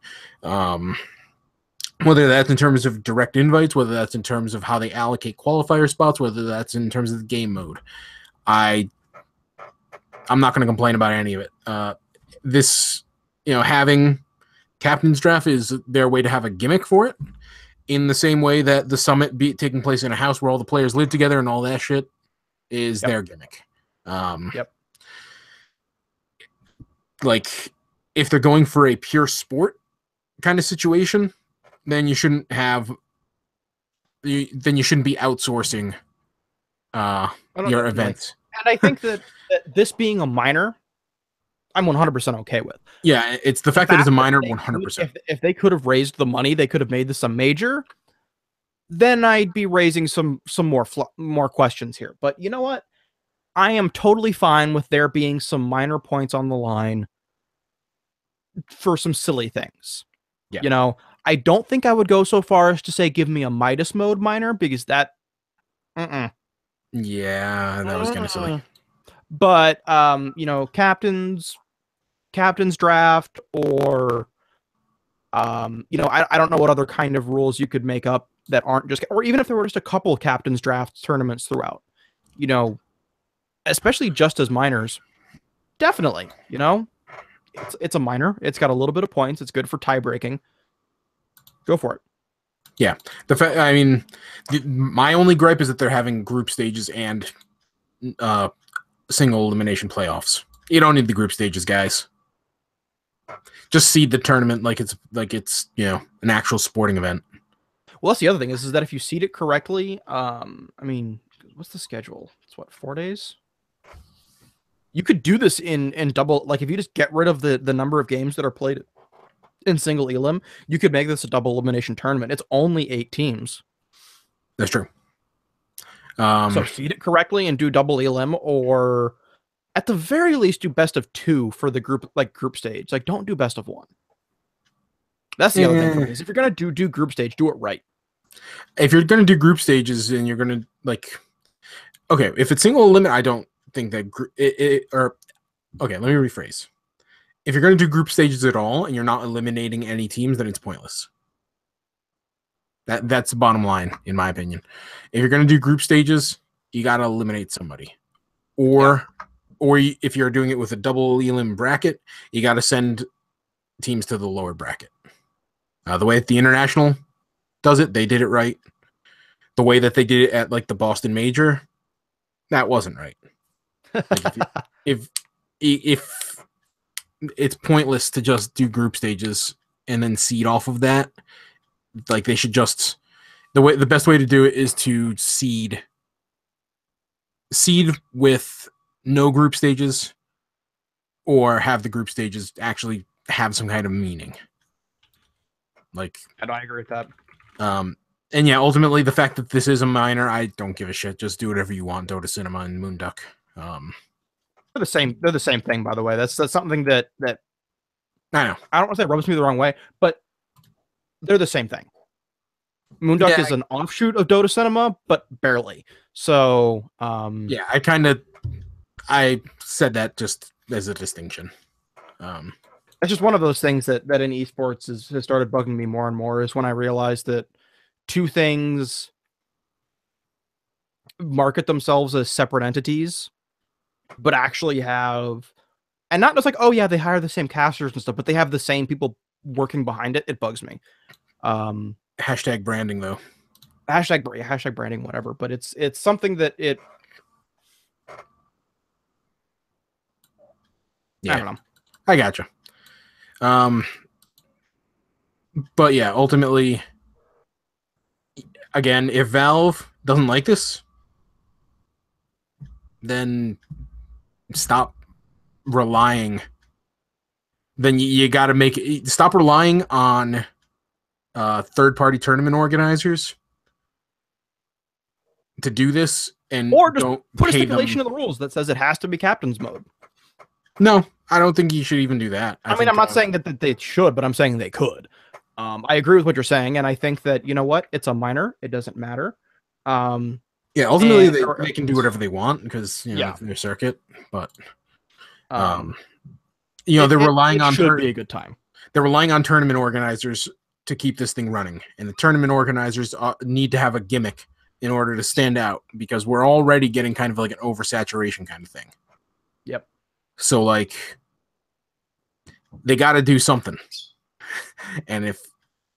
Whether that's in terms of direct invites, whether that's in terms of how they allocate qualifier spots, whether that's in terms of the game mode, I'm not going to complain about any of it. This, having Captain's Draft is their way to have a gimmick for it, in the same way that the Summit taking place in a house where all the players live together and all that shit is their gimmick. Yep. Like, if they're going for a pure sport kind of situation, then you shouldn't be outsourcing your events. And I think that this being a minor, I'm 100% okay with. Yeah, it's the fact that it's a minor, 100%. If they could have raised the money, they could have made this a major, then I'd be raising some more questions here. But you know what? I am totally fine with there being some minor points on the line for some silly things. Yeah. I don't think I would go so far as to say give me a Midas mode minor, because that yeah, that was kind of silly. But Captain's Draft, or I don't know what other kind of rules you could make up that aren't just, or even if there were just a couple Captain's Draft tournaments throughout, especially just as minors, definitely. You know, it's a minor. It's got a little bit of points. It's good for tie breaking. Go for it. Yeah, I mean, my only gripe is that they're having group stages and single elimination playoffs. You don't need the group stages, guys. Just seed the tournament like it's an actual sporting event. Well, that's the other thing is that if you seed it correctly, I mean, what's the schedule? It's what, 4 days? You could do this in double. Like if you just get rid of the number of games that are played in single elim, you could make this a double elimination tournament. It's only 8 teams. That's true. So seed it correctly and do double elim, or at the very least do best of 2 for the group stage. Like don't do best of 1. That's the other thing for me is if you're gonna do group stage, do it right. If you're gonna do group stages and you're gonna okay, if it's single limit, I don't think that okay. Let me rephrase. If you're gonna do group stages at all and you're not eliminating any teams, then it's pointless. That's the bottom line, in my opinion. If you're gonna do group stages, you gotta eliminate somebody, or if you're doing it with a double elim bracket, you gotta send teams to the lower bracket. The way that the international does it, they did it right. The way that they did it at the Boston Major, that wasn't right. If it's pointless to just do group stages and then seed off of that, they should just the best way to do it is to seed with no group stages, or have the group stages actually have some kind of meaning. And I agree with that. And yeah, ultimately the fact that this is a minor, I don't give a shit. Just do whatever you want, Dota Cinema and Moonduck. They're the same thing, by the way. That's something that I know. I don't want to say rubs me the wrong way, but they're the same thing. Moonduck is an offshoot of Dota Cinema, but barely. So yeah, I said that just as a distinction. It's just one of those things that in esports has started bugging me more and more, is when I realized that 2 things market themselves as separate entities, but actually have, and not just oh yeah, they hire the same casters and stuff, but they have the same people working behind it. It bugs me. Hashtag branding though. Hashtag branding, whatever. But it's something that it. Yeah. I don't know. I gotcha. But yeah, ultimately, again, if Valve doesn't like this, then stop relying. Then you got to stop relying on third-party tournament organizers to do this, and or just don't put a stipulation in the rules that says it has to be captain's mode. No, I don't think you should even do that. I mean, I'm not saying that they should, but I'm saying they could. I agree with what you're saying, and I think that, you know what, it's a minor. It doesn't matter. Yeah, ultimately they can do whatever they want because their circuit, but they're relying on should be a good time. They're relying on tournament organizers to keep this thing running, and the tournament organizers need to have a gimmick in order to stand out, because we're already getting kind of like an oversaturation kind of thing. Yep. So they got to do something, and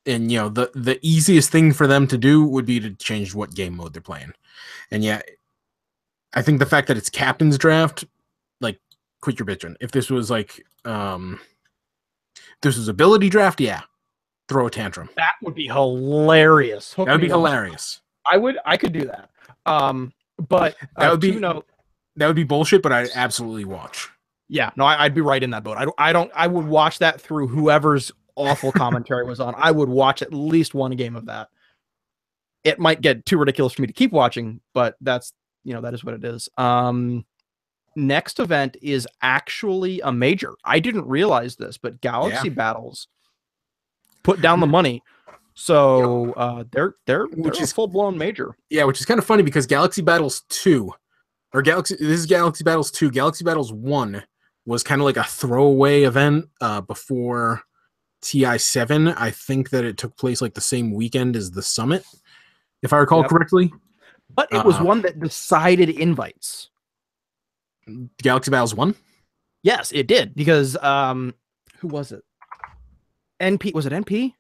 the easiest thing for them to do would be to change what game mode they're playing. And yeah, I think the fact that it's captain's draft, quit your bitching. If this was this was ability draft, yeah, throw a tantrum. That would be hilarious. That would be hilarious. I could do that. But that would be bullshit, but I'd absolutely watch. Yeah, no, I'd be right in that boat. I would watch that through whoever's awful commentary was on. I would watch at least one game of that. It might get too ridiculous for me to keep watching, but that is what it is. Next event is actually a major. I didn't realize this, but Galaxy Battles put down the money. So they're a full-blown major. Yeah, which is kind of funny because Galaxy Battles 2, this is Galaxy Battles 2. Galaxy Battles 1 was kind of like a throwaway event before TI7. I think that it took place the same weekend as the Summit, if I recall correctly. But it was one that decided invites. Galaxy Battles won? Yes, it did because who was it? NP, was it NP?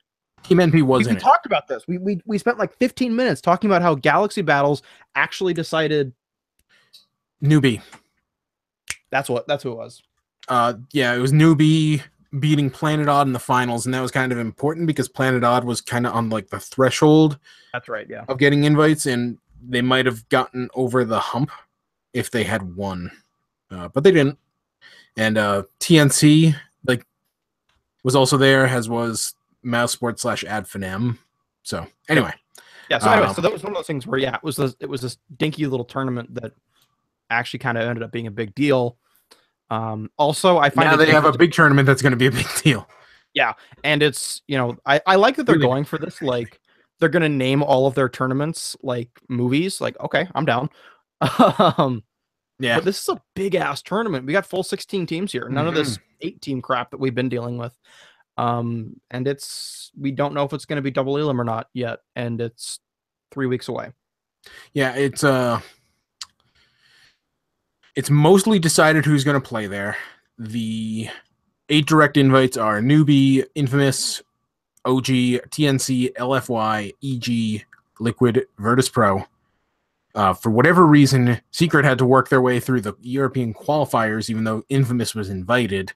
Team NP was We in it. talked about this. We spent like 15 minutes talking about how Galaxy Battles actually decided Newbie. that's who it was. Yeah, it was Newbie beating Planet Odd in the finals, and that was kind of important because Planet Odd was kind of on like the threshold That's right, yeah. of getting invites, and they might have gotten over the hump if they had won, but they didn't. And TNC like was also there, as was Mouse Sports / Adfinem. So anyway, yeah. So anyway, so that was one of those things where it was this dinky little tournament that actually kind of ended up being a big deal. Also, I find now they have a big tournament that's going to be a big deal. Yeah, and it's I like that they're going for this. Like they're going to name all of their tournaments like movies. Like okay, I'm down. Yeah, but this is a big ass tournament. We got full 16 teams here. None of this 8-team crap that we've been dealing with. And we don't know if it's going to be double elim or not yet, and it's 3 weeks away. Yeah, it's mostly decided who's going to play there. The 8 direct invites are Newbie, Infamous, OG, TNC, LFY, EG, Liquid, Virtus Pro. For whatever reason, Secret had to work their way through the European qualifiers, even though Infamous was invited.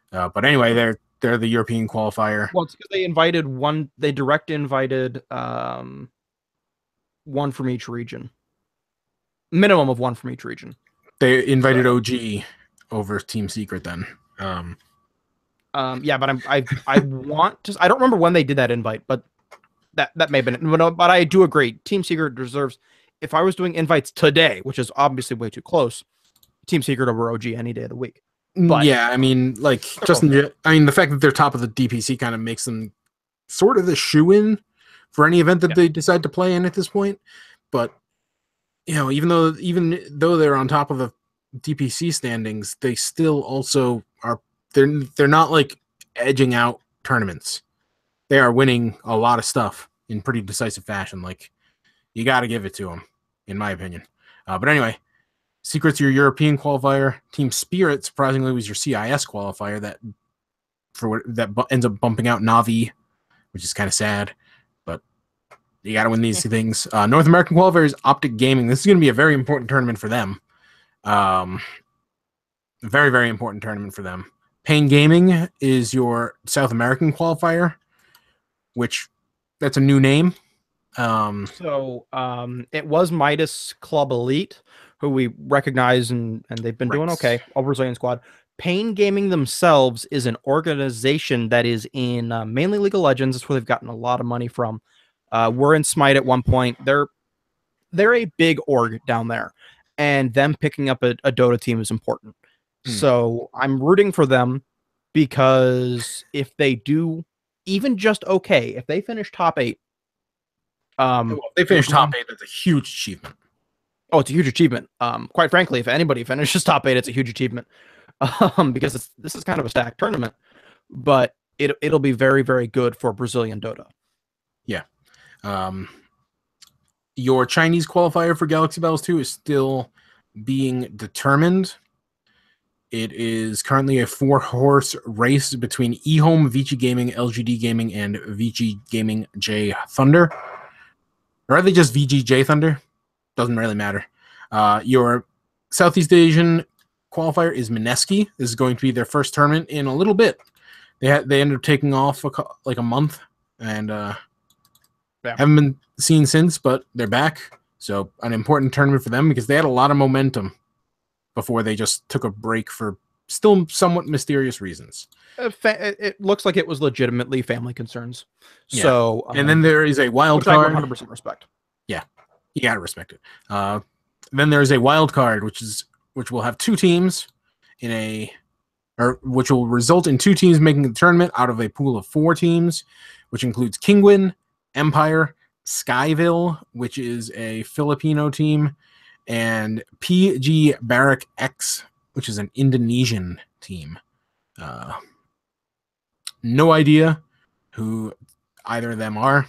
But anyway, they're the European qualifier. Well, it's because they invited one. They direct invited one from each region. Minimum of one from each region. They invited OG over Team Secret then. Yeah, but I want to. I don't remember when they did that invite, but that may have been it. But I do agree. Team Secret deserves. If I was doing invites today, which is obviously way too close, Team Secret over OG any day of the week. But yeah, I mean, like the fact that they're top of the DPC kind of makes them sort of the shoe-in for any event that they decide to play in at this point. But even though they're on top of the DPC standings, they still also are. They're not like edging out tournaments. They are winning a lot of stuff in pretty decisive fashion. Like you got to give it to them, in my opinion. But anyway, Secret's your European qualifier. Team Spirit surprisingly was your CIS qualifier. That ends up bumping out Navi, which is kind of sad. But you got to win these things. North American qualifier is Optic Gaming. This is going to be a very important tournament for them. Very, very important tournament for them. Pain Gaming is your South American qualifier, which that's a new name. It was Midas Club Elite, who we recognize and they've been doing okay. All Brazilian squad. Pain Gaming themselves is an organization that is in mainly League of Legends. That's where they've gotten a lot of money from. We're in Smite at one point. They're a big org down there, and them picking up a Dota team is important. So I'm rooting for them because if they do even just okay, if they finish top 8, they finish top 8. That's a huge achievement. Oh, it's a huge achievement. Quite frankly, if anybody finishes top 8, it's a huge achievement. Because this is kind of a stacked tournament, but it'll be very, very good for Brazilian Dota. Yeah. Your Chinese qualifier for Galaxy Battles 2 is still being determined. It is currently a 4-horse race between eHome, Vici Gaming, LGD Gaming, and VG Gaming J Thunder. Or are they just VGJ Thunder? Doesn't really matter. Your Southeast Asian qualifier is Mineski. This is going to be their first tournament in a little bit. They ended up taking off like a month and haven't been seen since, but they're back. So an important tournament for them because they had a lot of momentum before they just took a break for still somewhat mysterious reasons. It looks like it was legitimately family concerns. Yeah. So, and then there is a wild card. 100% respect. Yeah, you gotta respect it. Then there is a wild card, which will have 2 teams which will result in 2 teams making the tournament out of a pool of 4 teams, which includes Kingwin, Empire, Skyville, which is a Filipino team, and PG Barak X, which is an Indonesian team. No idea who either of them are.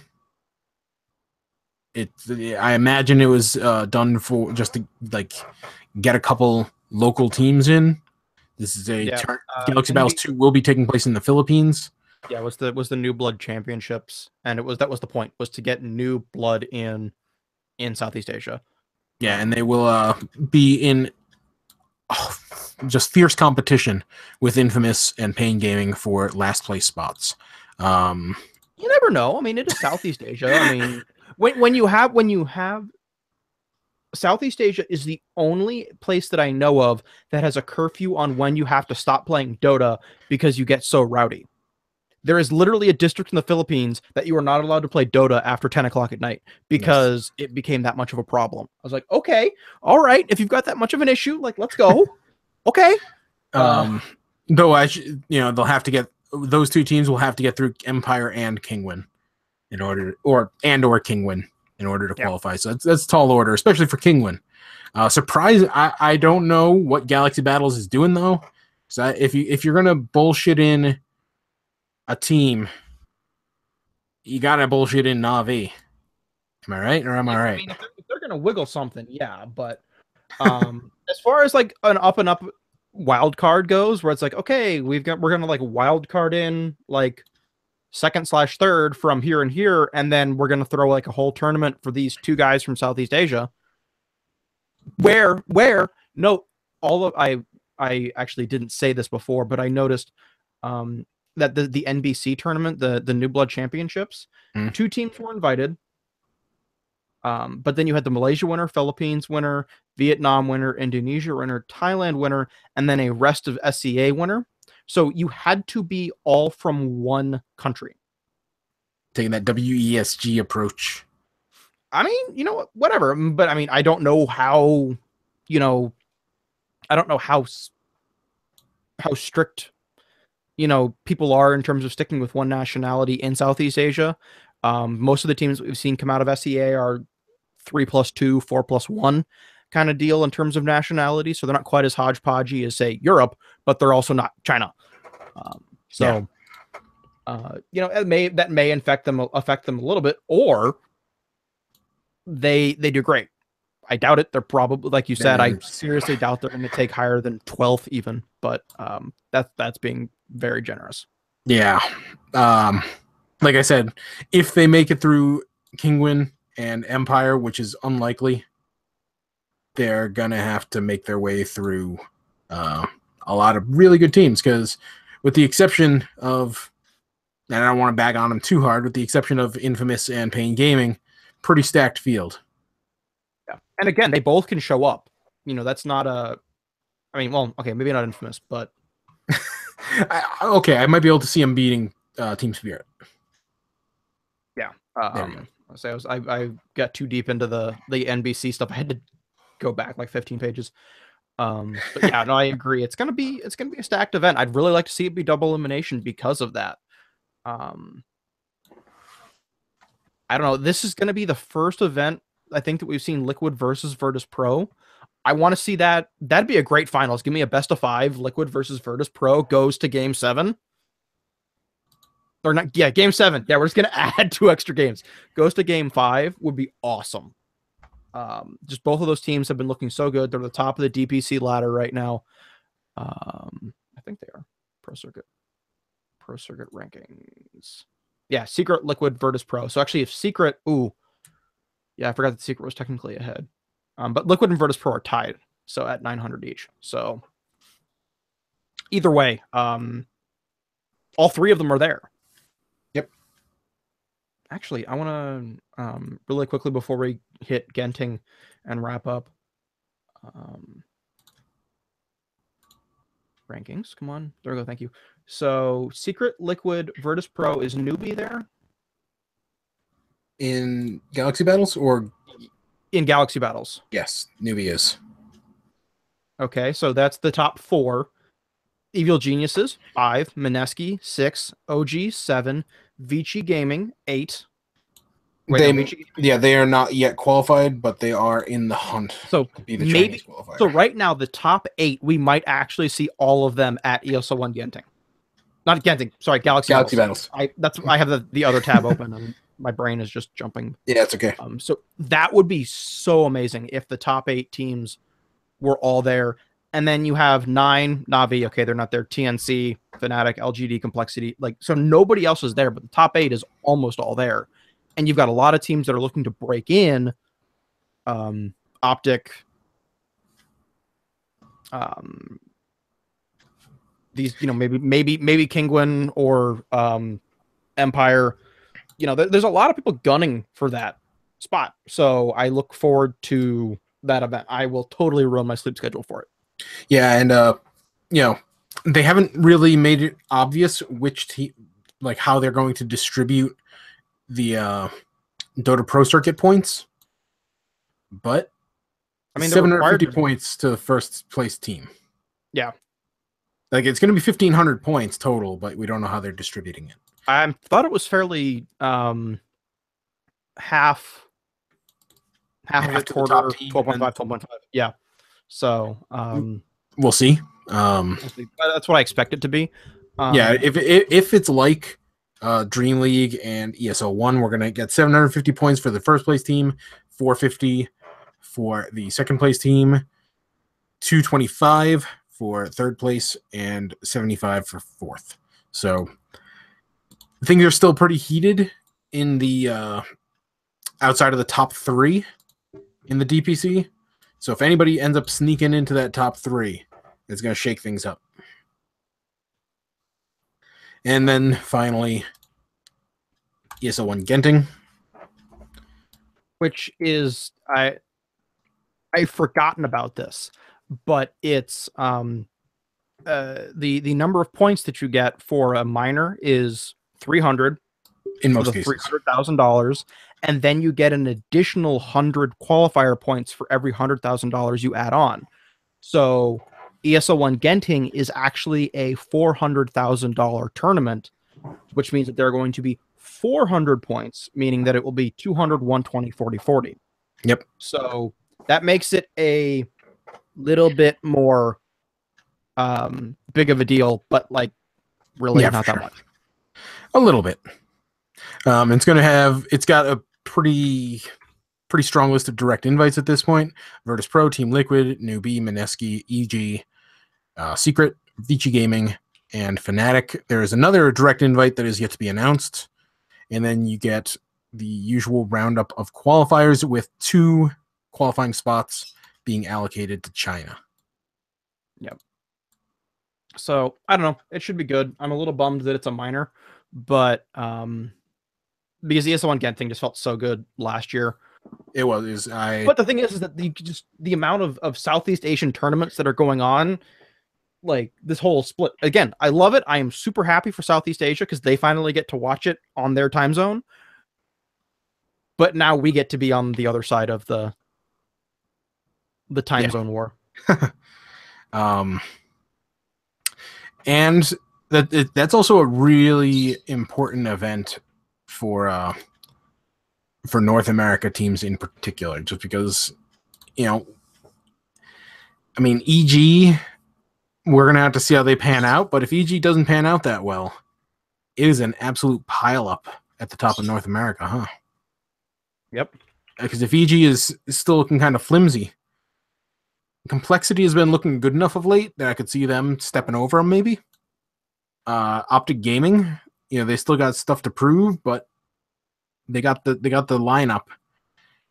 I imagine it was done for just to like get a couple local teams in. This is Yeah. Galaxy Battles NB 2 will be taking place in the Philippines. Yeah, was the New Blood Championships, and that was the point, was to get new blood in Southeast Asia. Yeah, and they will be in just fierce competition with Infamous and Pain Gaming for last place spots. You never know. I mean, it is Southeast Asia. I mean, when you have Southeast Asia is the only place that I know of that has a curfew on when you have to stop playing Dota because you get so rowdy. There is literally a district in the Philippines that you are not allowed to play Dota after 10 o'clock at night because it became that much of a problem. I was like, okay, all right, if you've got that much of an issue, like, let's go. Okay. Though they'll have to get, those two teams will have to get through Empire and Kingwin in order, or Kingwin in order to qualify. So that's tall order, especially for Kingwin. Surprise! I don't know what Galaxy Battles is doing though. So if you're gonna bullshit in a team, you gotta bullshit in Na'Vi. Am I right, or am I right? I mean, if they're gonna wiggle something, yeah. But as far as like an up and up wild card goes, where it's like, okay, we're gonna like wild card in like second/third from here and here, and then we're gonna throw like a whole tournament for these two guys from Southeast Asia. Where no, all of I actually didn't say this before, but I noticed that the NBC tournament, the New Blood Championships, two teams were invited. But then you had the Malaysia winner, Philippines winner, Vietnam winner, Indonesia winner, Thailand winner, and then a rest of SCA winner. So you had to be all from one country. Taking that WESG approach. I mean, you know what, whatever. But I mean, I don't know how, I don't know how strict, people are in terms of sticking with one nationality in Southeast Asia. Most of the teams we've seen come out of SEA are 3+2, 4+1 kind of deal in terms of nationality. So they're not quite as hodgepodgey as, say, Europe, but they're also not China. That may affect them a little bit, or they do great. I doubt it. They're probably, like you said, I seriously doubt they're going to take higher than 12th even, but that's being very generous. Yeah. Like I said, if they make it through Kingwin and Empire, which is unlikely, they're going to have to make their way through a lot of really good teams, because with the exception of, and I don't want to bag on them too hard, with the exception of Infamous and Pain Gaming, pretty stacked field. Yeah. And again, they both can show up. That's not maybe not Infamous, but I might be able to see them beating Team Spirit. Yeah. I got too deep into the NBC stuff. I had to go back like 15 pages. But yeah, no, I agree. It's gonna be a stacked event. I'd really like to see it be double elimination because of that. I don't know. This is gonna be the first event I think that we've seen Liquid versus Virtus Pro. I want to see that. That'd be a great finals. Give me a best of 5. Liquid versus Virtus Pro goes to Game 7. Or not, yeah, Game 7. Yeah, we're just gonna add 2 extra games. Goes to Game 5 would be awesome. Just both of those teams have been looking so good. They're the top of the DPC ladder right now. I think they are Pro Circuit rankings. Yeah, Secret, Liquid, Virtus Pro. So actually, if Secret, I forgot that Secret was technically ahead. But Liquid and Virtus Pro are tied, so at 900 each. So either way, all 3 of them are there. Yep. Actually, I want to really quickly before we hit Genting and wrap up. Rankings, come on. There we go, thank you. So Secret, Liquid, Virtus Pro, is Newbie there? In Galaxy Battles or? In Galaxy Battles. Yes, Newbie is. Okay, so that's the top 4. Evil Geniuses, 5. Mineski, 6. OG, 7. Vici Gaming, 8. They are not yet qualified, but they are in the hunt. So to be the Chinese qualifier. So right now, the top 8, we might actually see all of them at ESL 1 Genting. Not Genting, sorry, Galaxy Battles. I have the other tab open, and my brain is just jumping. Yeah, it's okay. So that would be so amazing if the top 8 teams were all there. And then you have 9 Navi. Okay, they're not there. TNC, Fnatic, LGD, Complexity. Like, so nobody else is there, but the top 8 is almost all there. And you've got a lot of teams that are looking to break in. Optic, these, maybe Kingwin or Empire. There's a lot of people gunning for that spot. So I look forward to that event. I will totally ruin my sleep schedule for it. Yeah, and they haven't really made it obvious which team, like how they're going to distribute the Dota Pro Circuit points, but I mean, 750 points to the first place team. Yeah, like it's going to be 1,500 points total, but we don't know how they're distributing it. I thought it was fairly half of it, quarter, 12.5, 12.5. Yeah, so we'll see. That's what I expect it to be. Yeah, if it's like Dream League and ESL1, we're gonna get 750 points for the first place team, 450 for the second place team, 225 for third place, and 75 for fourth. So things are still pretty heated in the outside of the top 3 in the DPC. So if anybody ends up sneaking into that top 3, it's going to shake things up. And then finally, ESL1 Genting, which is I've forgotten about this, but it's the number of points that you get for a minor is 300 in most cases, $300,000, and then you get an additional 100 qualifier points for every $100,000 you add on. So ESL1 Genting is actually a $400,000 tournament, which means that there are going to be 400 points, meaning that it will be 200, 120, 40, 40. Yep. So that makes it a little bit more big of a deal, but like really not that much. A little bit. It's got a pretty strong list of direct invites at this point. Virtus Pro, Team Liquid, Newbie, Mineski, EG, Secret, Vici Gaming, and Fnatic. There is another direct invite that is yet to be announced. And then you get the usual roundup of qualifiers with 2 qualifying spots being allocated to China. Yep. So I don't know. It should be good. I'm a little bummed that it's a minor, but because the ESL1 Genting just felt so good last year. It was. But the thing is that the amount of Southeast Asian tournaments that are going on, like this whole split. Again, I love it. I am super happy for Southeast Asia because they finally get to watch it on their time zone. But now we get to be on the other side of the time zone war. And that's also a really important event for North America teams in particular, just because, I mean, EG, we're going to have to see how they pan out, but if EG doesn't pan out that well, it is an absolute pileup at the top of North America, huh? Yep. Because if EG is still looking kind of flimsy, Complexity has been looking good enough of late that I could see them stepping over them maybe. Optic Gaming, they still got stuff to prove, but they got the lineup.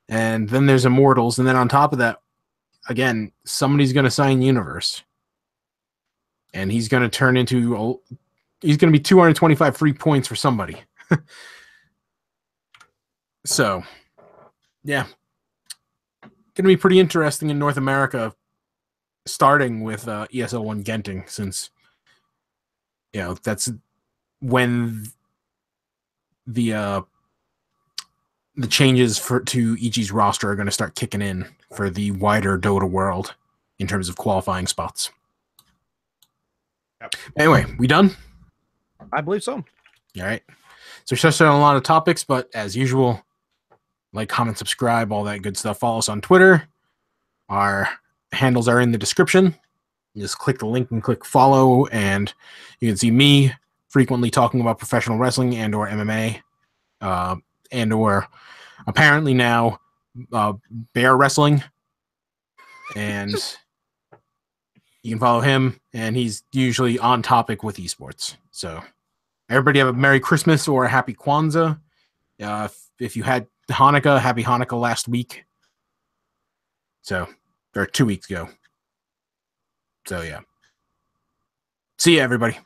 And then there's Immortals, and then on top of that, again, somebody's going to sign Universe. And he's going to be 225 free points for somebody. So, yeah. Going to be pretty interesting in North America, starting with ESL1 Genting, since that's when the changes to EG's roster are going to start kicking in for the wider Dota world in terms of qualifying spots. Yep. Anyway, we done? I believe so. All right. So we touched on a lot of topics, but as usual, like, comment, subscribe, all that good stuff. Follow us on Twitter. Our handles are in the description. You just click the link and click follow, and you can see me frequently talking about professional wrestling and or MMA, and or apparently now bear wrestling, and You can follow him, and he's usually on topic with esports. So everybody have a Merry Christmas or a Happy Kwanzaa. If you had Hanukkah, Happy Hanukkah last week. So, or 2 weeks ago. So, yeah. See ya, everybody.